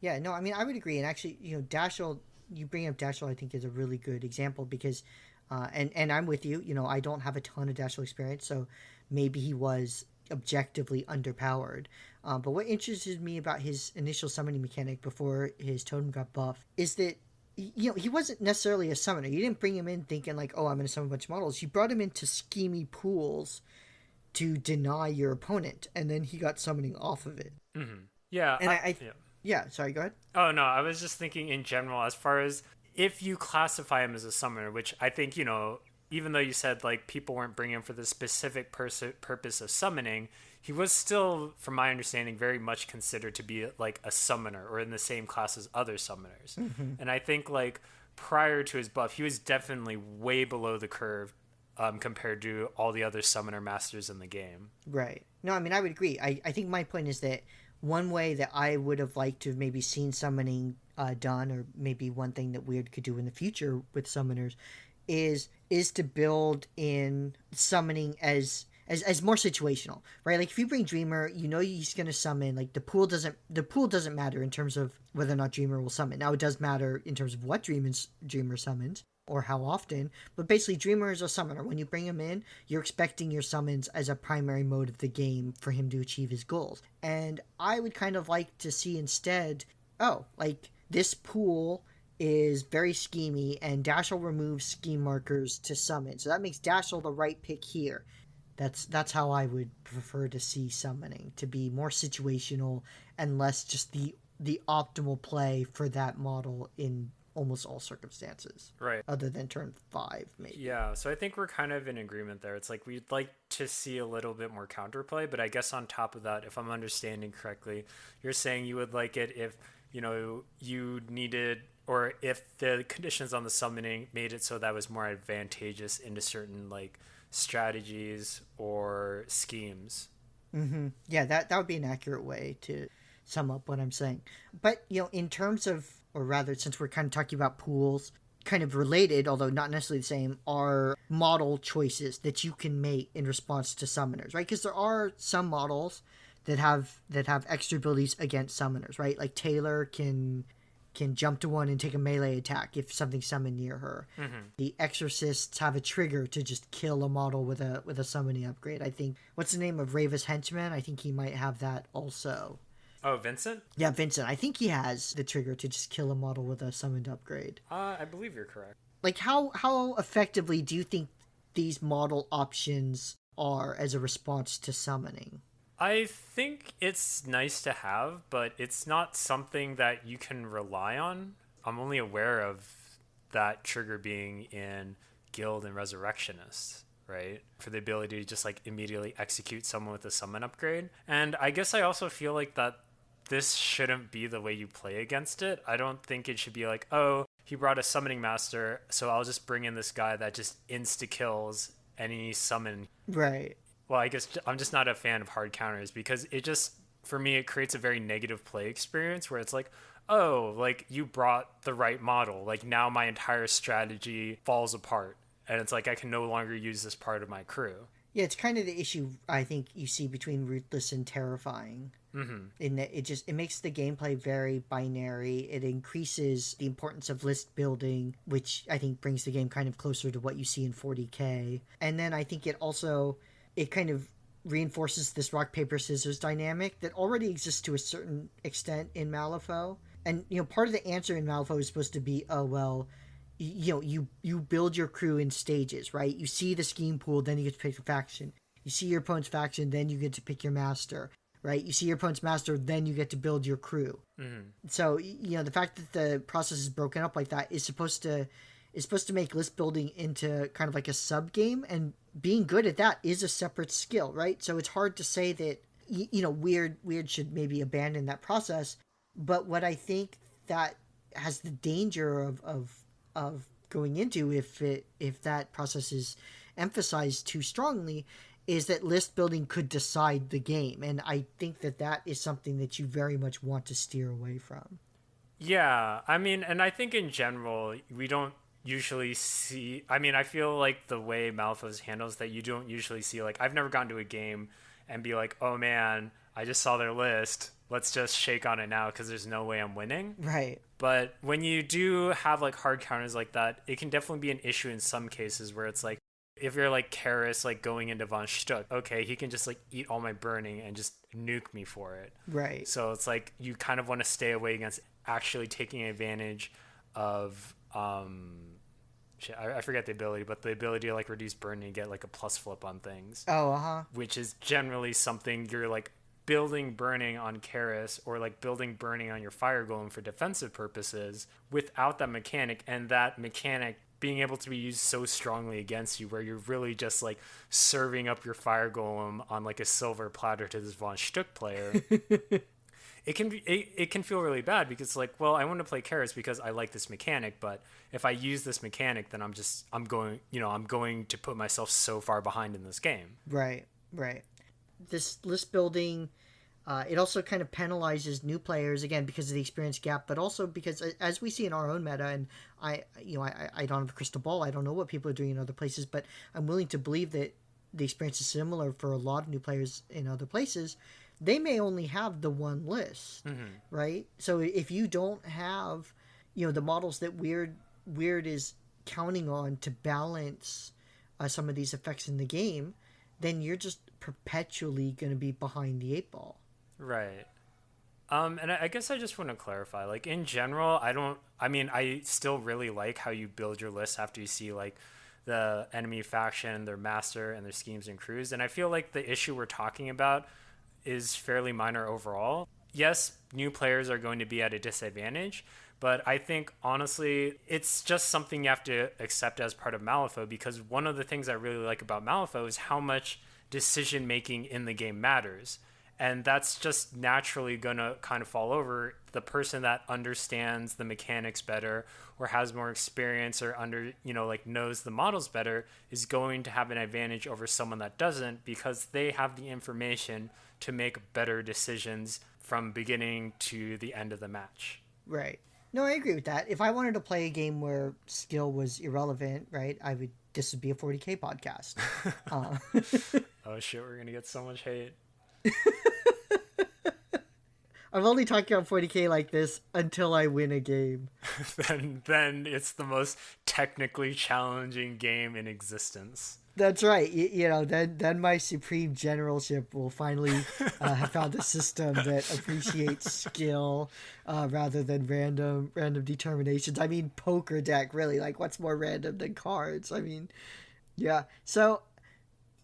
Yeah, no, I mean, I would agree. And actually, Dashel, you bring up Dashel, I think is a really good example because, and I'm with you, I don't have a ton of Dashel experience, so maybe he was objectively underpowered. But what interested me about his initial summoning mechanic before his totem got buffed is that he wasn't necessarily a summoner. You didn't bring him in thinking like, oh, I'm going to summon a bunch of models. You brought him into schemy pools to deny your opponent, and then he got summoning off of it. Yeah. And yeah, sorry, go ahead. Oh, no, I was just thinking in general, as far as if you classify him as a summoner, which I think, even though you said like people weren't bringing him for the specific purpose of summoning, he was still, from my understanding, very much considered to be like a summoner or in the same class as other summoners. And I think like prior to his buff, he was definitely way below the curve compared to all the other summoner masters in the game. Right. No, I mean, I would agree. I think my point is that one way that I would have liked to have maybe seen summoning done, or maybe one thing that Weird could do in the future with summoners, is to build in summoning as more situational, right? Like if you bring Dreamer, he's going to summon. Like the pool doesn't matter in terms of whether or not Dreamer will summon. Now it does matter in terms of what Dreamer summons or how often, but basically Dreamer is a summoner. When you bring him in, you're expecting your summons as a primary mode of the game for him to achieve his goals. And I would kind of like to see instead, like this pool is very schemy and Dashel removes scheme markers to summon. So that makes Dashel the right pick here. That's how I would prefer to see summoning, to be more situational and less just the optimal play for that model in almost all circumstances. Right. Other than turn 5, maybe. Yeah, so I think we're kind of in agreement there. It's like we'd like to see a little bit more counterplay, but I guess on top of that, if I'm understanding correctly, you're saying you would like it if, you needed, or if the conditions on the summoning made it so that was more advantageous into certain like strategies or schemes. Yeah, that would be an accurate way to sum up what I'm saying. But, in terms of, or rather, since we're kind of talking about pools, kind of related, although not necessarily the same, are model choices that you can make in response to summoners, right? Because there are some models that have extra abilities against summoners, right? Like Taylor can jump to one and take a melee attack if something's summoned near her. The exorcists have a trigger to just kill a model with a summoning upgrade. I think, what's the name of Rava's henchman? I think he might have that also. Oh, Vincent? Yeah, Vincent. I think he has the trigger to just kill a model with a summoned upgrade. I believe you're correct. Like, how effectively do you think these model options are as a response to summoning? I think it's nice to have, but it's not something that you can rely on. I'm only aware of that trigger being in Guild and Resurrectionist, right? For the ability to just like immediately execute someone with a summon upgrade. And I guess I also feel like that this shouldn't be the way you play against it. I don't think it should be like, oh, he brought a summoning master, so I'll just bring in this guy that just insta kills any summon. Right. Well, I guess I'm just not a fan of hard counters because it just, for me, it creates a very negative play experience where it's like, oh, like you brought the right model. Like now my entire strategy falls apart. And it's like I can no longer use this part of my crew. Yeah, it's kind of the issue I think you see between Ruthless and Terrifying. Mm-hmm. In that it makes the gameplay very binary. It increases the importance of list building, which I think brings the game kind of closer to what you see in 40K. And then I think it kind of reinforces this rock paper scissors dynamic that already exists to a certain extent in Malifaux. And part of the answer in Malifaux is supposed to be, oh well, you build your crew in stages, right? You see the scheme pool, then you get to pick a faction. You see your opponent's faction, then you get to pick your master, right? You see your opponent's master, then you get to build your crew. Mm-hmm. So the fact that the process is broken up like that is supposed to make list building into kind of like a sub game, and being good at that is a separate skill, right? So it's hard to say that weird should maybe abandon that process. But what I think that has the danger of going into, if that process is emphasized too strongly, is that list building could decide the game, and I think that is something that you very much want to steer away from. Yeah, I mean, and I think in general we don't usually see. I mean, I feel like the way Malifaux handles that, you don't usually see, like, I've never gone to a game and be like, oh man, I just saw their list, let's just shake on it now because there's no way I'm winning. Right. But when you do have like hard counters like that, it can definitely be an issue in some cases where it's like, if you're like Karis, like going into Von Stuck, okay, he can just like eat all my burning and just nuke me for it. Right. So it's like you kind of want to stay away against actually taking advantage of I forget the ability, but the ability to like reduce burn and get like a plus flip on things. Oh, uh-huh. Which is generally something you're like building burning on Karis, or like building burning on your fire golem for defensive purposes without that mechanic, and that mechanic being able to be used so strongly against you, where you're really just like serving up your fire golem on like a silver platter to this Von Stuck player. It can feel really bad because, like, well, I want to play Karis because I like this mechanic, but if I use this mechanic, then I'm going to put myself so far behind in this game. Right. This list building, it also kind of penalizes new players, again because of the experience gap, but also because, as we see in our own meta, and I don't have a crystal ball, I don't know what people are doing in other places, but I'm willing to believe that the experience is similar for a lot of new players in other places. They may only have the one list, right? So if you don't have, the models that Weird is counting on to balance some of these effects in the game, then you're just perpetually going to be behind the 8 ball. Right. And I guess I just want to clarify, like, in general, I still really like how you build your list after you see, like, the enemy faction, their master, and their schemes and crews. And I feel like the issue we're talking about is fairly minor overall. Yes, new players are going to be at a disadvantage, but I think, honestly, it's just something you have to accept as part of Malifaux, because one of the things I really like about Malifaux is how much decision-making in the game matters. And that's just naturally going to kind of fall over the person that understands the mechanics better, or has more experience, or knows the models better, is going to have an advantage over someone that doesn't, because they have the information to make better decisions from beginning to the end of the match. Right. No, I agree with that. If I wanted to play a game where skill was irrelevant, right, this would be a 40K podcast. Oh shit, we're going to get so much hate. I'm only talking about 40K like this until I win a game. then it's the most technically challenging game in existence. That's right. Then my supreme generalship will finally have found a system that appreciates skill rather than random determinations. I mean, poker deck, really. Like, what's more random than cards? I mean, yeah. So,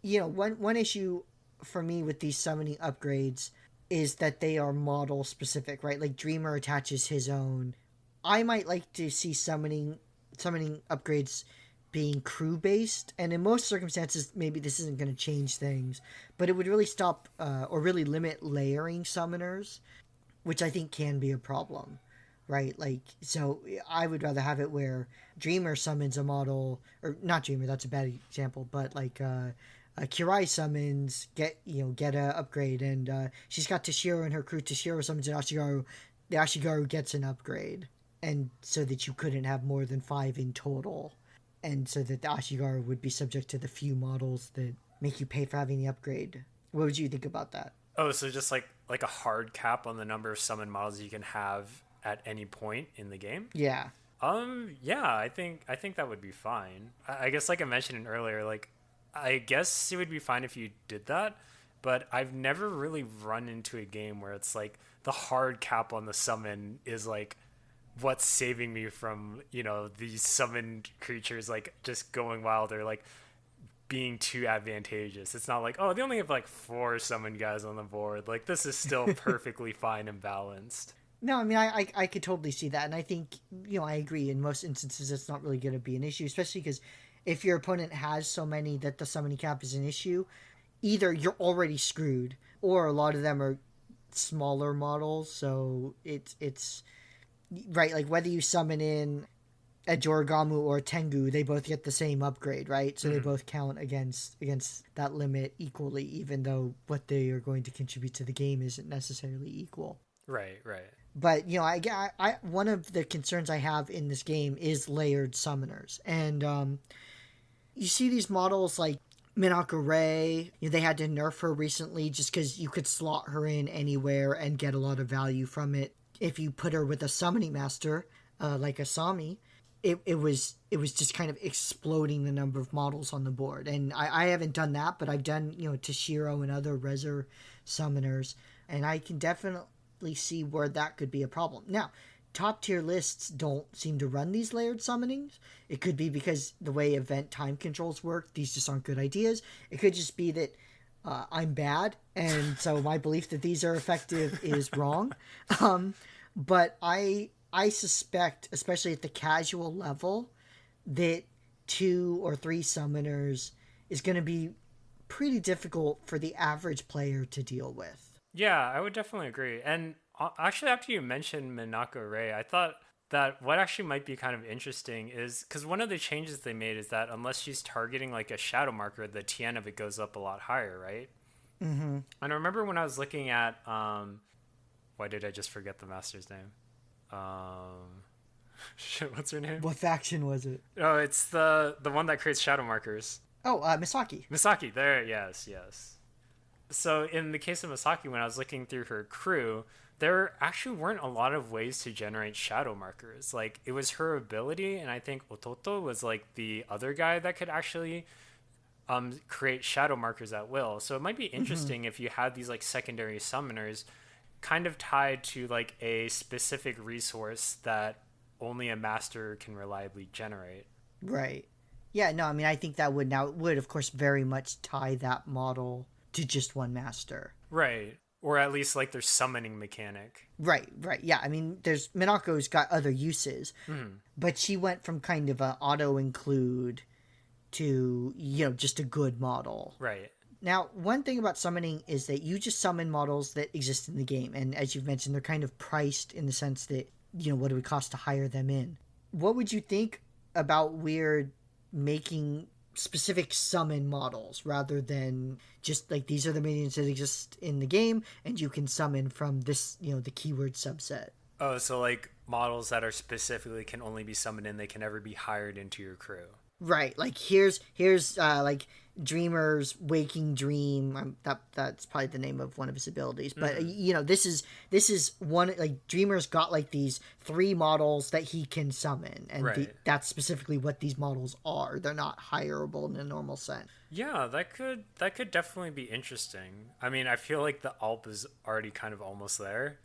one issue for me with these summoning upgrades is that they are model specific, right? Like, Dreamer attaches his own. I might like to see summoning upgrades being crew based, and in most circumstances maybe this isn't going to change things, but it would really stop or really limit layering summoners, which I think can be a problem. right? Like, so I would rather have it where Dreamer summons a model, or not Dreamer, that's a bad example, but like Kirai summons get a upgrade, and she's got Toshiro and her crew. Toshiro summons an Ashigaru, the Ashigaru gets an upgrade, and so that you couldn't have more than 5 in total, and so that the Ashigaru would be subject to the few models that make you pay for having the upgrade. What would you think about that? Oh, so just like a hard cap on the number of summon models you can have at any point in the game? Yeah. Yeah, I think that would be fine. I guess like I mentioned earlier, like I guess it would be fine if you did that, but I've never really run into a game where it's like the hard cap on the summon is like what's saving me from, these summoned creatures like just going wild or like being too advantageous. It's not like, oh, they only have like 4 summoned guys on the board. Like this is still perfectly fine and balanced. No, I mean, I could totally see that. And I think, I agree. In most instances, it's not really going to be an issue, especially because if your opponent has so many that the summoning cap is an issue, either you're already screwed or a lot of them are smaller models. So it's right. Like whether you summon in a Jorigamu or a Tengu, they both get the same upgrade, right? So they both count against that limit equally, even though what they are going to contribute to the game isn't necessarily equal. Right, right. But I one of the concerns I have in this game is layered summoners, and you see these models like Minako Rei. They had to nerf her recently just because you could slot her in anywhere and get a lot of value from it. If you put her with a summoning master like Asami, it was just kind of exploding the number of models on the board. And I haven't done that, but I've done Toshiro and other Reser summoners, and I can definitely see where that could be a problem. Now, top tier lists don't seem to run these layered summonings. It could be because the way event time controls work, these just aren't good ideas. It could just be that I'm bad, and so my belief that these are effective is wrong. But I suspect, especially at the casual level, that 2 or 3 summoners is going to be pretty difficult for the average player to deal with. Yeah, I would definitely agree. And actually, after you mentioned Minako Rei, I thought that what actually might be kind of interesting is because one of the changes they made is that unless she's targeting like a shadow marker, the TN of it goes up a lot higher, right? Mm-hmm. And I remember when I was looking at, why did I just forget the master's name? Shit, what's her name? What faction was it? Oh, it's the one that creates shadow markers. Oh, Misaki. Misaki, there, yes, yes. So in the case of Misaki, when I was looking through her crew, there actually weren't a lot of ways to generate shadow markers. Like it was her ability, and I think Ototo was like the other guy that could actually create shadow markers at will. So it might be interesting if you had these like secondary summoners kind of tied to like a specific resource that only a master can reliably generate. Right. Yeah, no, I mean, I think that would of course very much tie that model to just one master. Right. Or at least like their summoning mechanic. Right. Yeah, I mean, there's Minako's got other uses, but she went from kind of a auto include to just a good model. Right. Now, one thing about summoning is that you just summon models that exist in the game, and as you've mentioned, they're kind of priced in the sense that what it would cost to hire them in. What would you think about Weird making specific summon models rather than just like these are the minions that exist in the game and you can summon from this the keyword subset? Oh, so like models that are specifically can only be summoned in, they can never be hired into your crew. Right, like here's like Dreamer's Waking Dream. That's probably the name of one of his abilities. But this is one, like Dreamer's got like these 3 models that he can summon, and right. that's specifically what these models are. They're not hireable in a normal sense. Yeah, that could definitely be interesting. I mean, I feel like the Alp is already kind of almost there.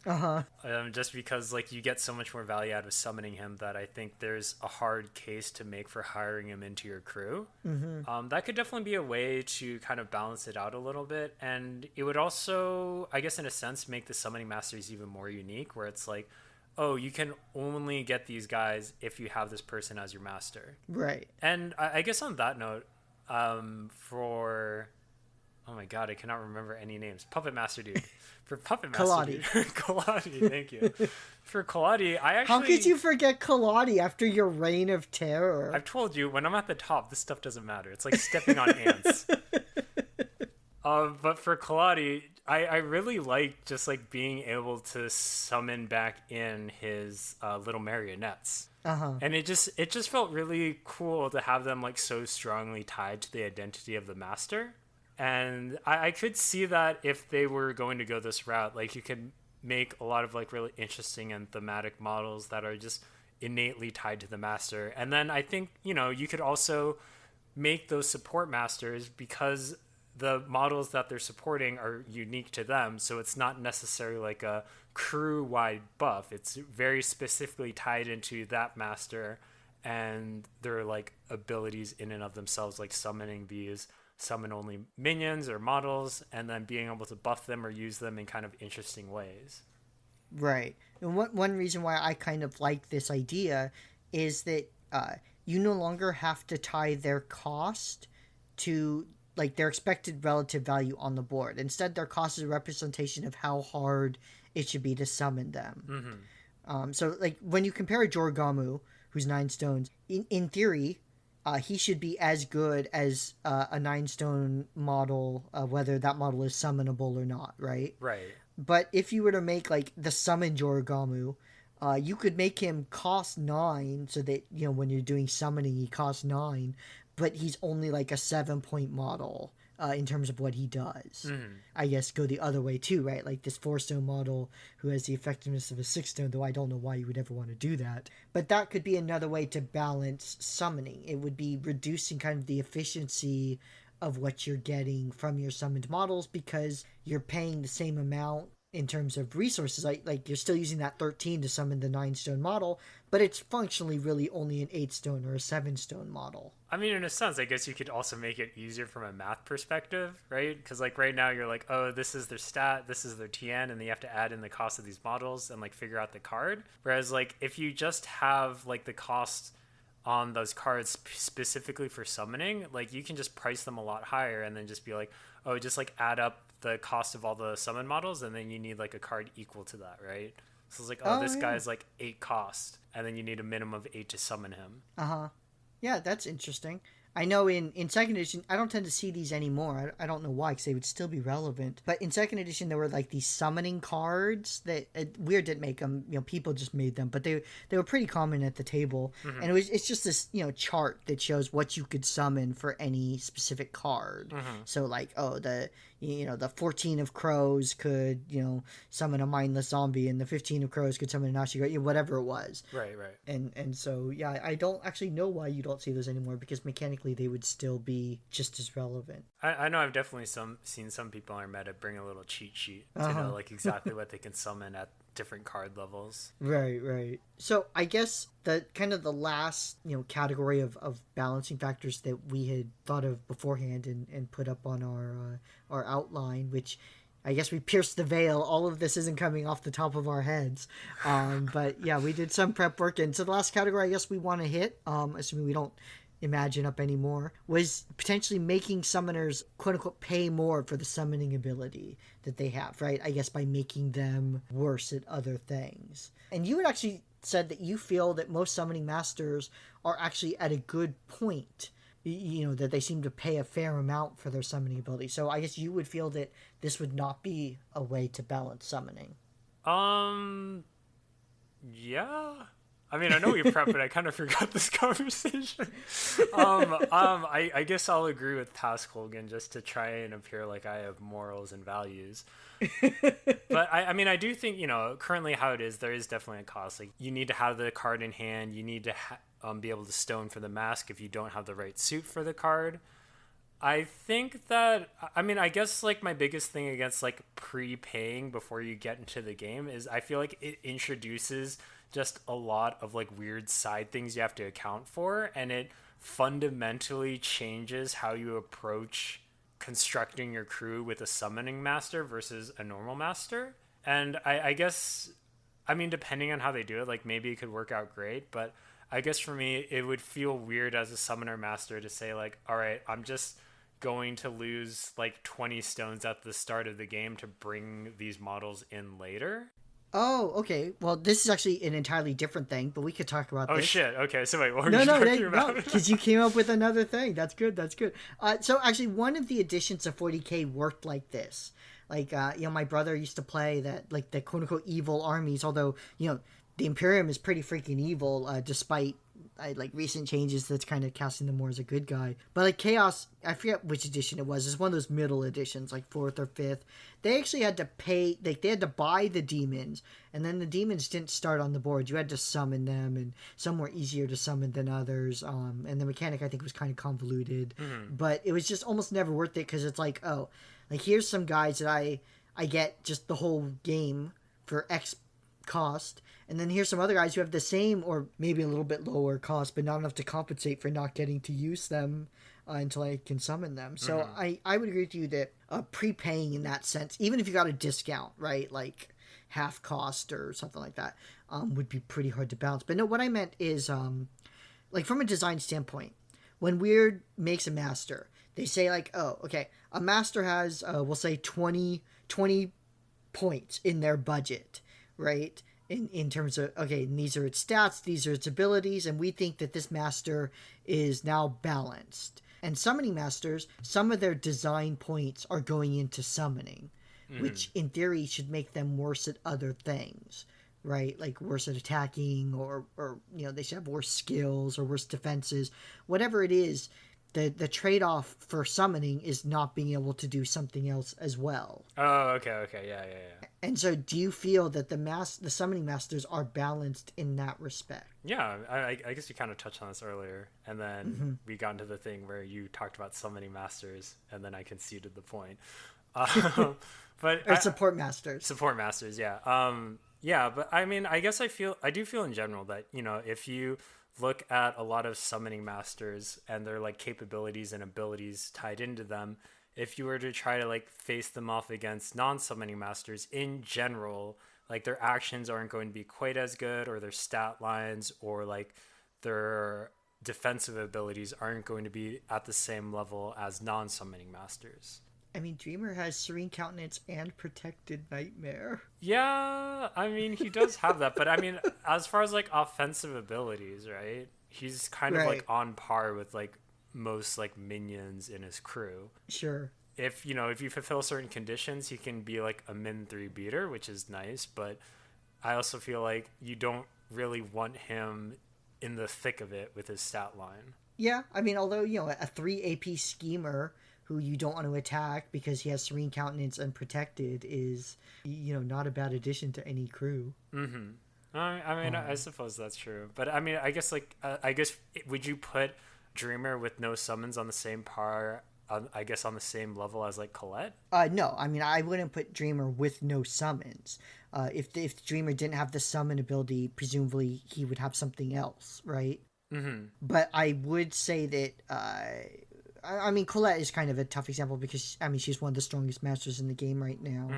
Just because like you get so much more value out of summoning him that I think there's a hard case to make for hiring him into your crew. That could definitely be a way to kind of balance it out a little bit, and it would also, I guess, in a sense, make the summoning masters even more unique, where it's like, oh, you can only get these guys if you have this person as your master. Right. And I guess on that note, for Oh my god, I cannot remember any names. Puppet Master Dude. For Puppet Master Kaladi. Dude. Kaladi, thank you. For Kaladi, How could you forget Kaladi after your reign of terror? I've told you, when I'm at the top, this stuff doesn't matter. It's like stepping on ants. But for Kaladi, I really like just like being able to summon back in his little marionettes. Uh-huh. And it just felt really cool to have them like so strongly tied to the identity of the master. And I could see that if they were going to go this route, like you could make a lot of like really interesting and thematic models that are just innately tied to the master. And then I think, you could also make those support masters because the models that they're supporting are unique to them. So it's not necessarily like a crew wide buff. It's very specifically tied into that master and their like abilities in and of themselves, like summoning these summon only minions or models and then being able to buff them or use them in kind of interesting ways. Right. And one reason why I kind of like this idea is that you no longer have to tie their cost to like their expected relative value on the board. Instead, their cost is a representation of how hard it should be to summon them. So, like, when you compare a Jorgamu, who's 9 stones, in theory, he should be as good as a 9 stone model, whether that model is summonable or not, right? Right. But if you were to make, like, the summon Jorgamu, you could make him cost 9 so that, when you're doing summoning, he costs 9, but he's only, like, a 7-point model. In terms of what he does. I guess go the other way too, right? Like this 4-stone model who has the effectiveness of a 6-stone, though I don't know why you would ever want to do that. But that could be another way to balance summoning. It would be reducing kind of the efficiency of what you're getting from your summoned models because you're paying the same amount in terms of resources. Like you're still using that 13 to summon the 9-stone model, but it's functionally really only an 8-stone or a 7-stone model. I mean, in a sense, I guess you could also make it easier from a math perspective, right? Because like right now you're like, oh, this is their stat, this is their TN, and then you have to add in the cost of these models and like figure out the card. Whereas like if you just have like the cost on those cards specifically for summoning, like you can just price them a lot higher and then just be like, oh, just like add up the cost of all the summon models and then you need like a card equal to that, right? So it's like, oh, this guy's like 8 cost and then you need a minimum of 8 to summon him. Yeah, that's interesting. I know in second edition, I don't tend to see these anymore. I don't know why, because they would still be relevant. But in second edition, there were like these summoning cards that Weird didn't make them. People just made them, but they were pretty common at the table. And it's just this chart that shows what you could summon for any specific card. So like the 14 of crows could summon a mindless zombie, and the 15 of crows could summon a Nashi, whatever it was. Right. And so yeah, I don't actually know why you don't see those anymore, because mechanically they would still be just as relevant. I know I've definitely seen some people in our meta bring a little cheat sheet to know like exactly what they can summon at different card levels. Right. So I guess the kind of the last category of balancing factors that we had thought of beforehand and put up on our outline, which I guess we pierced the veil. All of this isn't coming off the top of our heads. But yeah, we did some prep work. And so the last category I guess we want to hit, assuming we don't imagine up anymore, was potentially making summoners quote unquote pay more for the summoning ability that they have, right? I guess by making them worse at other things. And you had actually said that you feel that most summoning masters are actually at a good point, that they seem to pay a fair amount for their summoning ability. So I guess you would feel that this would not be a way to balance summoning. Yeah. I mean, I know we prepped, but I kind of forgot this conversation. I guess I'll agree with past Colgan just to try and appear like I have morals and values. But I mean, I do think, currently how it is, there is definitely a cost. Like, you need to have the card in hand. You need to be able to stone for the mask if you don't have the right suit for the card. I think that, I mean, I guess like my biggest thing against like prepaying before you get into the game is I feel like it introduces just a lot of like weird side things you have to account for, and it fundamentally changes how you approach constructing your crew with a summoning master versus a normal master. And I guess, I mean, depending on how they do it, like maybe it could work out great, but I guess for me it would feel weird as a summoner master to say like, all right, I'm just going to lose like 20 stones at the start of the game to bring these models in later. Oh, okay. Well, this is actually an entirely different thing, but we could talk about Oh this. shit. Okay, so wait, what were No, you no, talking no, about? because you came up with another thing. That's good. That's good. So actually, one of the additions of 40K worked like this. Like, my brother used to play that, like the quote unquote evil armies. Although, the Imperium is pretty freaking evil, despite like recent changes that's kind of casting them more as a good guy. But like Chaos, I forget which edition it was. It's one of those middle editions, like fourth or fifth. They actually had to pay, like they had to buy the demons, and then the demons didn't start on the board. You had to summon them, and some were easier to summon than others. And the mechanic I think was kind of convoluted, but it was just almost never worth it because it's like, oh, like here's some guys that I get just the whole game for X cost, and then here's some other guys who have the same or maybe a little bit lower cost but not enough to compensate for not getting to use them until I can summon them. So I would agree with you that prepaying in that sense, even if you got a discount, right, like half cost or something like that, would be pretty hard to balance. But no, what I meant is like from a design standpoint, when Weird makes a master, they say like, oh, okay, a master has we'll say 20 points in their budget, right? In terms of, okay, these are its stats, these are its abilities, and we think that this master is now balanced. And summoning masters, some of their design points are going into summoning, which in theory should make them worse at other things, right? Like worse at attacking, or they should have worse skills or worse defenses. Whatever it is, the trade-off for summoning is not being able to do something else as well. Oh, okay, yeah. And so do you feel that the summoning masters are balanced in that respect? Yeah, I guess you kind of touched on this earlier, and then we got into the thing where you talked about summoning masters, and then I conceded the point. But Or support masters. Support masters, yeah. Yeah, but I mean, I guess I do feel in general that, if you look at a lot of summoning masters and their like capabilities and abilities tied into them, if you were to try to like face them off against non-summoning masters in general, like their actions aren't going to be quite as good, or their stat lines or like their defensive abilities aren't going to be at the same level as non-summoning masters. I mean, Dreamer has Serene Countenance and Protected Nightmare. Yeah, I mean, he does have that, but I mean, as far as like offensive abilities, right? He's kind of like on par with like most like minions in his crew. Sure. If you fulfill certain conditions, he can be like a min 3 beater, which is nice, but I also feel like you don't really want him in the thick of it with his stat line. Yeah, I mean, although, a 3 AP schemer who you don't want to attack because he has Serene Countenance and Protected is, not a bad addition to any crew. I mean, I suppose that's true, but I mean, I guess would you put Dreamer with no summons on the same par? I guess on the same level as like Colette? No, I mean, I wouldn't put Dreamer with no summons. If Dreamer didn't have the summon ability, presumably he would have something else, right? But I would say that I mean, Colette is kind of a tough example because, I mean, she's one of the strongest masters in the game right now.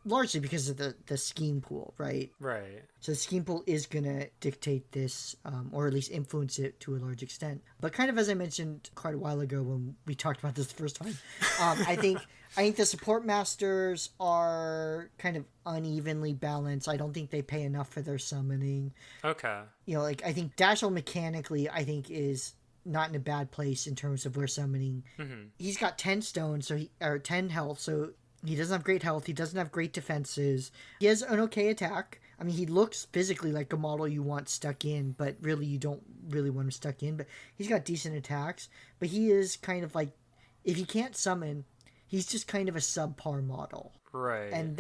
Largely because of the scheme pool, right? Right. So the scheme pool is going to dictate this, or at least influence it to a large extent. But kind of as I mentioned quite a while ago when we talked about this the first time, I think the support masters are kind of unevenly balanced. I don't think they pay enough for their summoning. Okay. Like, I think Dashel mechanically, I think, is not in a bad place in terms of where summoning. He's got 10 stones, or 10 health, so he doesn't have great health. He doesn't have great defenses. He has an okay attack. I mean, he looks physically like a model you want stuck in, but really you don't really want him stuck in. But he's got decent attacks. But he is kind of like, if he can't summon, he's just kind of a subpar model. Right. And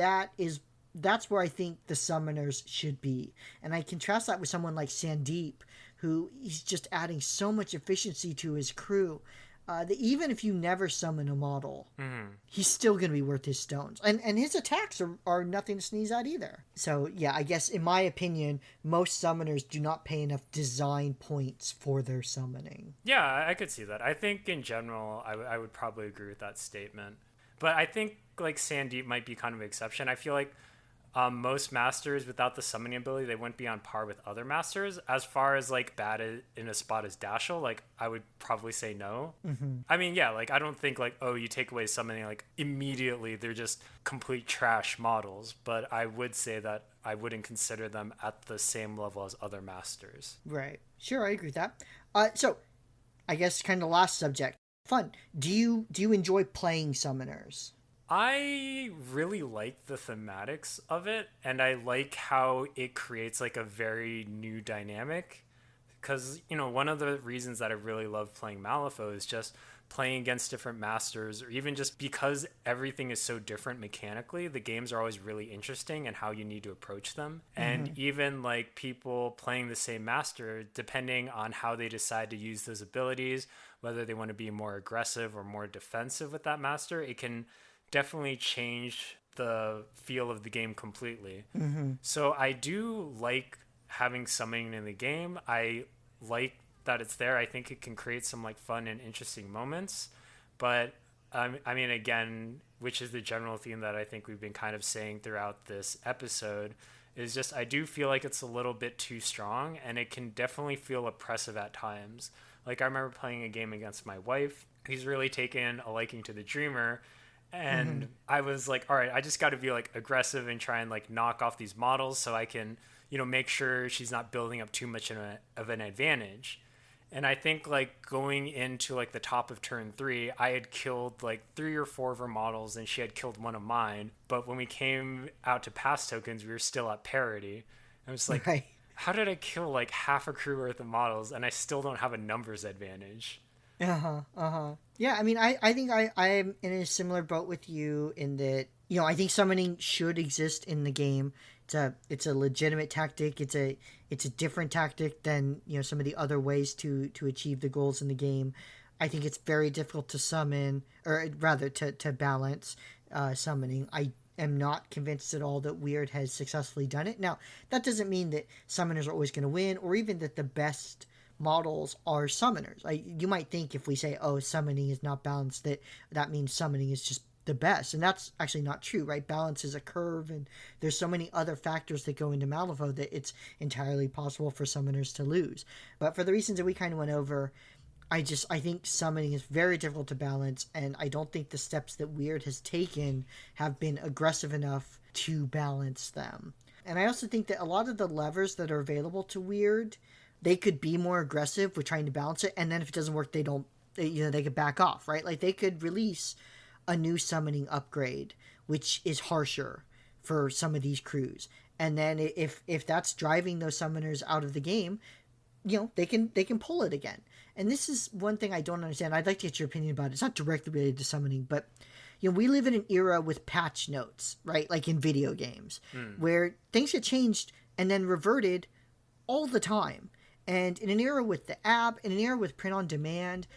that's where I think the summoners should be. And I contrast that with someone like Sandeep, who he's just adding so much efficiency to his crew that even if you never summon a model, he's still going to be worth his stones. And his attacks are nothing to sneeze at either. So, yeah, I guess in my opinion, most summoners do not pay enough design points for their summoning. Yeah, I could see that. I think in general, I would probably agree with that statement. But I think like Sandeep might be kind of an exception. I feel like Most masters without the summoning ability, they wouldn't be on par with other masters. As far as like bad in a spot as Dashel, like I would probably say no. I mean, yeah, like I don't think like, oh, you take away summoning, like immediately they're just complete trash models. But I would say that I wouldn't consider them at the same level as other masters. Right. Sure, I agree with that. So I guess kind of last subject. Fun. Do you enjoy playing summoners? I really like the thematics of it, and I like how it creates like a very new dynamic. Because, you know, one of the reasons that I really love playing Malifaux is just playing against different masters, or even just because everything is so different mechanically, the games are always really interesting and how you need to approach them. And even like people playing the same master, depending on how they decide to use those abilities, whether they want to be more aggressive or more defensive with that master, it can definitely change the feel of the game completely. So I do like having summoning in the game. I like that it's there. I think it can create some like fun and interesting moments. But I mean, again, which is the general theme that I think we've been kind of saying throughout this episode, is just I do feel like it's a little bit too strong, and it can definitely feel oppressive at times. Like I remember playing a game against my wife. He's really taken a liking to the Dreamer, and I was like, all right, I just got to be like aggressive and try and like knock off these models so I can, you know, make sure she's not building up too much of an advantage. And I think like going into like the top of turn 3, I had killed like 3 or 4 of her models and she had killed one of mine. But when we came out to pass tokens, we were still at parity. I was like, Right. how did I kill like half a crew worth of models and I still don't have a numbers advantage? Uh-huh. Uh-huh. Yeah, I mean I think I am in a similar boat with you in that, I think summoning should exist in the game. It's a legitimate tactic. It's a different tactic than, some of the other ways to achieve the goals in the game. I think it's very difficult to summon, or rather to balance summoning. I am not convinced at all that Weird has successfully done it. Now, that doesn't mean that summoners are always going to win, or even that the best models are summoners. Like, you might think if we say, oh, summoning is not balanced, that means summoning is just the best, and that's actually not true, right? Balance is a curve, and there's so many other factors that go into Malifaux that it's entirely possible for summoners to lose. But for the reasons that we kind of went over, I think summoning is very difficult to balance, and I don't think the steps that Weird has taken have been aggressive enough to balance them. And I also think that a lot of the levers that are available to Weird, they could be more aggressive with trying to balance it, and then if it doesn't work, they could back off, right? Like, they could release a new summoning upgrade, which is harsher for some of these crews, and then if that's driving those summoners out of the game, they can pull it again. And this is one thing I don't understand. I'd like to get your opinion about it. It's not directly related to summoning, but we live in an era with patch notes, right? Like in video games, where things get changed and then reverted all the time. And in an era with the app, in an era with print on demand,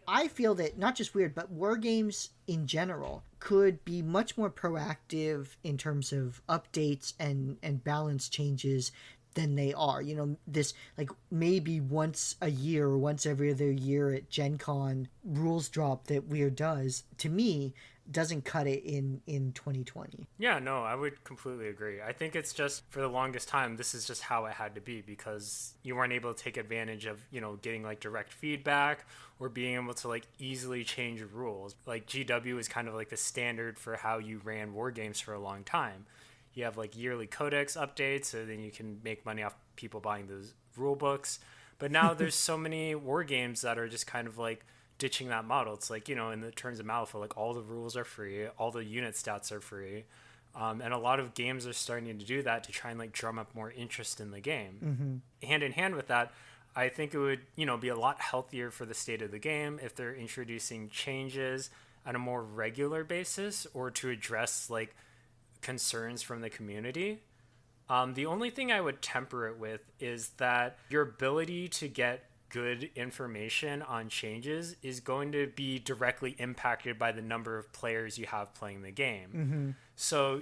I feel that not just Weird, but war games in general could be much more proactive in terms of updates and balance changes than they are. This, like, maybe once a year or once every other year at Gen Con rules drop that Weird does, to me, doesn't cut it in 2020. Yeah, no, I would completely agree. I think it's just for the longest time, this is just how it had to be because you weren't able to take advantage of, getting like direct feedback or being able to like easily change rules. Like GW is kind of like the standard for how you ran war games for a long time. You have like yearly codex updates, so then you can make money off people buying those rule books. But now there's so many war games that are just kind of like ditching that model. It's like, in the terms of Malifaux, like all the rules are free, all the unit stats are free. And a lot of games are starting to do that to try and like drum up more interest in the game. Hand in hand with that, I think it would, be a lot healthier for the state of the game if they're introducing changes on a more regular basis or to address like concerns from the community. The only thing I would temper it with is that your ability to get good information on changes is going to be directly impacted by the number of players you have playing the game. So,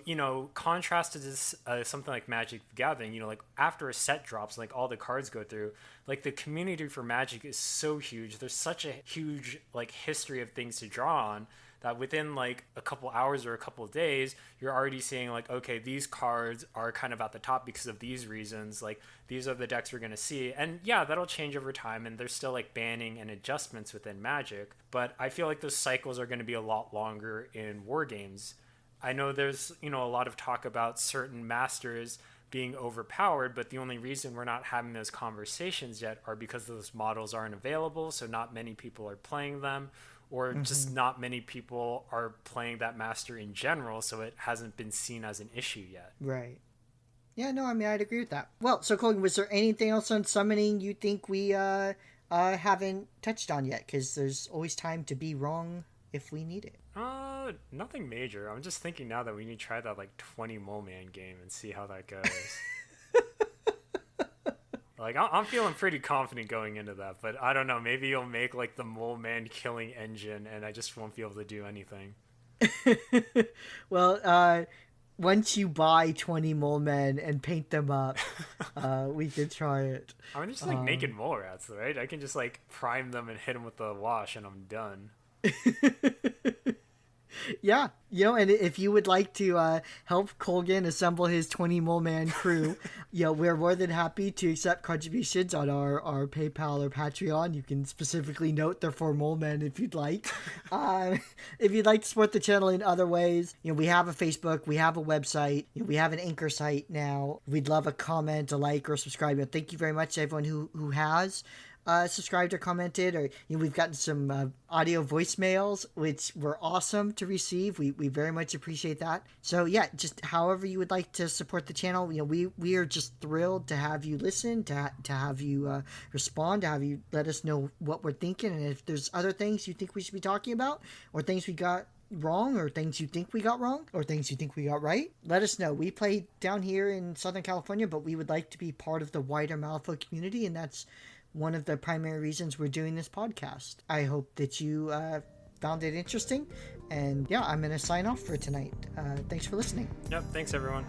contrasted to something like Magic the Gathering, like after a set drops, like all the cards go through, like the community for Magic is so huge. There's such a huge like history of things to draw on that within like a couple hours or a couple of days, you're already seeing like, okay, these cards are kind of at the top because of these reasons. Like these are the decks we're going to see. And yeah, that'll change over time. And there's still like banning and adjustments within Magic. But I feel like those cycles are going to be a lot longer in war games. I know there's, a lot of talk about certain masters being overpowered, but the only reason we're not having those conversations yet are because those models aren't available, so not many people are playing them, or just not many people are playing that master in general, so it hasn't been seen as an issue yet. Right. Yeah, no, I mean, I'd agree with that. Well, so Colgan, was there anything else on summoning you think we haven't touched on yet? Because there's always time to be wrong if we need it. Nothing major. I'm just thinking now that we need to try that like 20 Mole Man game and see how that goes. Like I'm feeling pretty confident going into that, but I don't know. Maybe you'll make like the Mole Man killing engine, and I just won't be able to do anything. Well, once you buy 20 Mole Men and paint them up, we could try it. I mean, they're just like naked mole rats, right? I can just like prime them and hit them with the wash, and I'm done. Yeah, and if you would like to help Colgan assemble his 20 Mole Man crew, we're more than happy to accept contributions on our PayPal or Patreon. You can specifically note they're for Mole Men if you'd like. If you'd like to support the channel in other ways, we have a Facebook, we have a website, we have an Anchor site now. We'd love a comment, a like, or subscribe. Thank you very much to everyone who has subscribed or commented, or we've gotten some audio voicemails, which were awesome to receive. We very much appreciate that. So yeah, just however you would like to support the channel, we are just thrilled to have you listen, to have you respond, to have you let us know what we're thinking, and if there's other things you think we should be talking about, or things we got wrong, or things you think we got wrong, or things you think we got right, let us know. We play down here in Southern California, but we would like to be part of the wider Malifaux community, and that's one of the primary reasons we're doing this podcast. I hope that you found it interesting. And yeah, I'm going to sign off for tonight. Thanks for listening. Yep, thanks everyone.